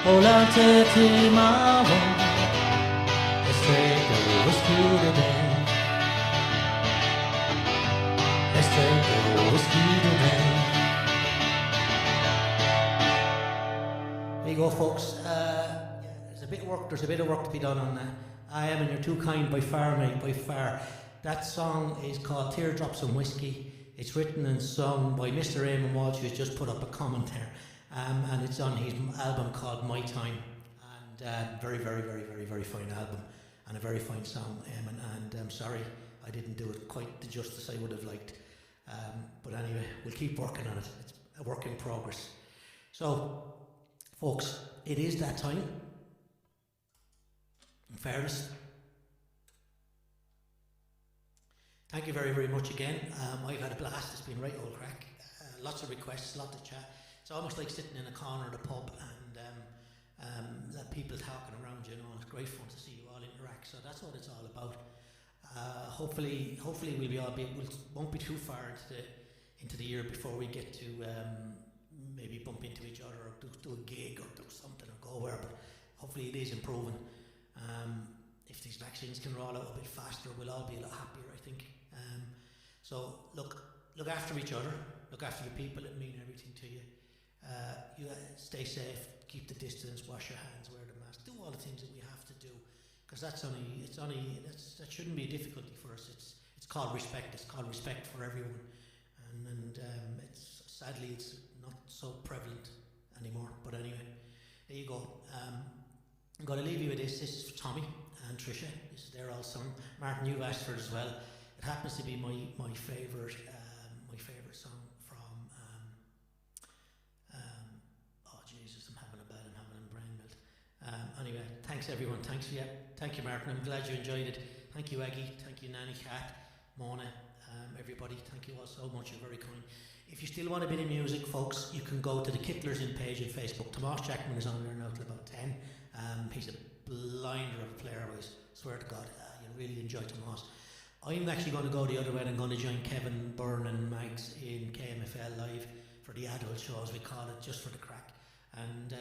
Hold on till tomorrow. Let's drink the whiskey today. Let's drink the whiskey today. There you go, folks. There's a bit of work to be done on that. I Am and You're Too Kind by Far, mate, by far. That song is called Teardrops and Whiskey. It's written and sung by Mr. Eamon Walsh, who's just put up a comment there. And it's on his album called My Time. And very, very, very, very, very fine album. and a very fine song, and I'm sorry I didn't do it quite the justice I would have liked. But anyway, we'll keep working on it. It's a work in progress. So, folks, it is that time. In fairness, thank you very, very much again. I've had a blast. It's been right old crack. Lots of requests, lots of chat. It's almost like sitting in a corner of the pub and let people talking around you. It's great fun to see you all interact. So that's what it's all about. Hopefully we won't be too far into the year before we get to maybe bump into each other or do a gig or do something or go where. But hopefully it is improving. If these vaccines can roll out a bit faster, we'll all be a lot happier, I think. So look after each other, look after the people that mean everything to you. You stay safe, keep the distance, wash your hands, wear the mask, do all the things that we have to do, because that shouldn't be a difficulty for us. It's called respect. It's called respect for everyone, and sadly it's not so prevalent anymore. But anyway, there you go. I'm going to leave you with this. This is for Tommy and Tricia. This is their old song. Martin, you've asked for it as well. It happens to be my favourite song from. Oh Jesus, I'm having a brain melt. Anyway, thanks everyone. Thank you, Martin. I'm glad you enjoyed it. Thank you, Aggie. Thank you, Nanny Cat, Mona, everybody. Thank you all so much. You're very kind. If you still want a bit of music, folks, you can go to the Kittlers in page on Facebook. Tomas Jackman is on there now till about 10. He's a blinder of a player, I swear to God. You'll really enjoy Tomas. I'm actually going to go the other way and I'm going to join Kevin, Byrne and Mags in KMFL Live for the adult show, as we call it, just for the crack. And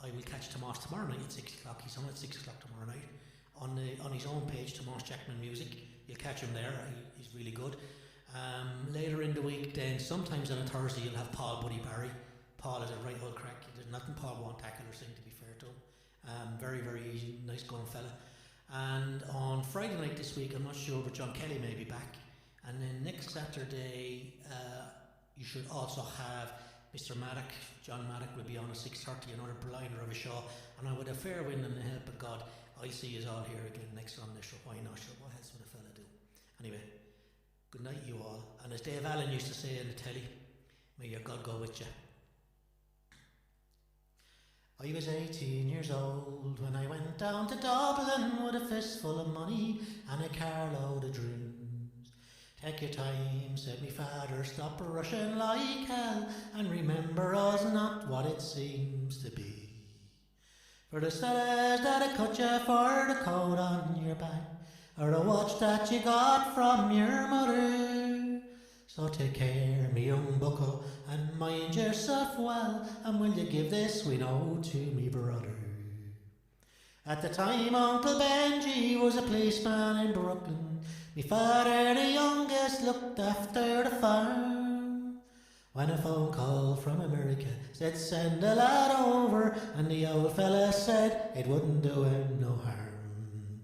I will catch Tomas tomorrow night at 6 o'clock. He's on at 6 o'clock tomorrow night on his own page, Tomas Jackman Music. You'll catch him there. He's really good. Later in the week, then sometimes on a Thursday you'll have Paul Buddy Barry. Paul is a right old crack. There's nothing Paul won't tackle or sing, to be fair to him. Very, very easy, nice going fella. And on Friday night this week, I'm not sure, but John Kelly may be back. And then next Saturday, you should also have Mr. Maddock. John Maddock will be on at 6:30, another blinder of a show. And I would have fair wind and the help of God, I'll see you all here again next Sunday. Sure, why not? Sure, what else would a fella do? Anyway, good night, you all. And as Dave Allen used to say in the telly, may your God go with you. I was 18 years old when I went down to Dublin with a fistful of money and a carload of dreams. Take your time, said me father, stop rushing like hell and remember us not what it seems to be. For the sellers that'll cut you for the coat on your back or the watch that you got from your mother. So take care, me young bucko, and mind yourself well, and will you give this we know to me brother? At the time Uncle Benji was a policeman in Brooklyn. Me father, the youngest, looked after the farm. When a phone call from America said send a lad over, and the old fella said it wouldn't do him no harm.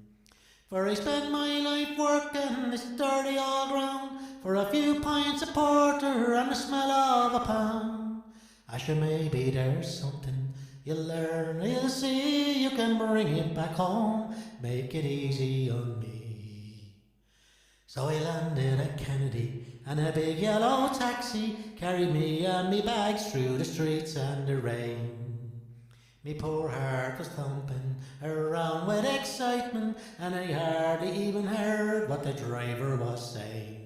For I spent my life working this dirty old ground for a few pints of porter and the smell of a pound. I sure maybe there's something you'll learn, you'll see, you can bring it back home, make it easy on me. So I landed at Kennedy and a big yellow taxi carried me and me bags through the streets and the rain. Me poor heart was thumping around with excitement and I hardly even heard what the driver was saying.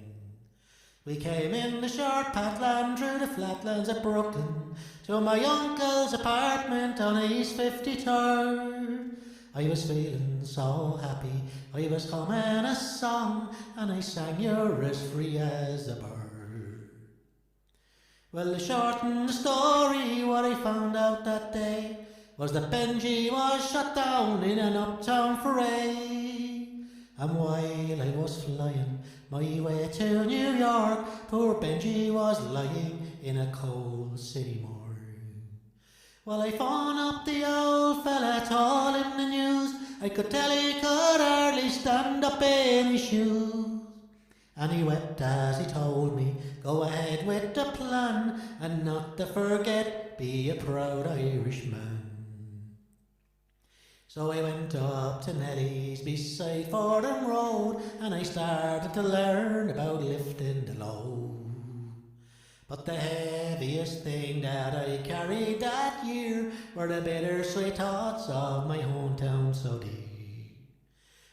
We came in the short patland through the flatlands of Brooklyn to my uncle's apartment on East 53rd. I was feeling so happy, I was humming a song and I sang you're as free as a bird. Well, to shorten the story, what I found out that day was that Benji was shot down in an uptown foray. And while I was flying my way to New York, poor Benji was lying in a cold city morgue. Well, I phoned up the old fella, told him the news. I could tell he could hardly stand up in his shoes. And he wept as he told me, go ahead with the plan, and not to forget, be a proud Irishman. So I went up to Nelly's beside Fordham Road, and I started to learn about lifting the load. But the heaviest thing that I carried that year were the bittersweet thoughts of my hometown so dear.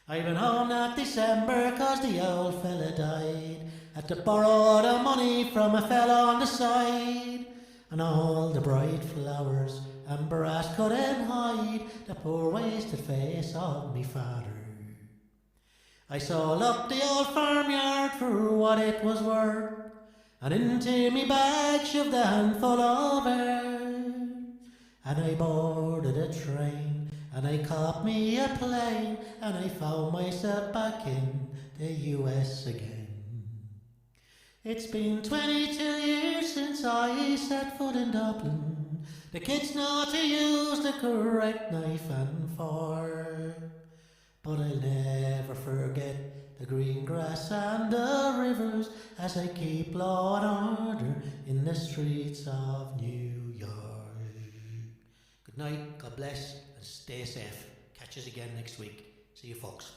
I went home that December 'cause the old fella died. Had to borrow the money from a fella on the side, and all the bright flowers and brass couldn't hide the poor wasted face of me father. I sold up the old farmyard for what it was worth, and into me bag shoved a handful of earth. And I boarded a train, and I caught me a plane, and I found myself back in the US again. It's been 22 years since I set foot in Dublin. The kids know to use the correct knife and fork, but I'll never forget the green grass and the rivers as I keep law and order in the streets of New York. Good night, God bless, and stay safe. Catch us again next week. See you folks.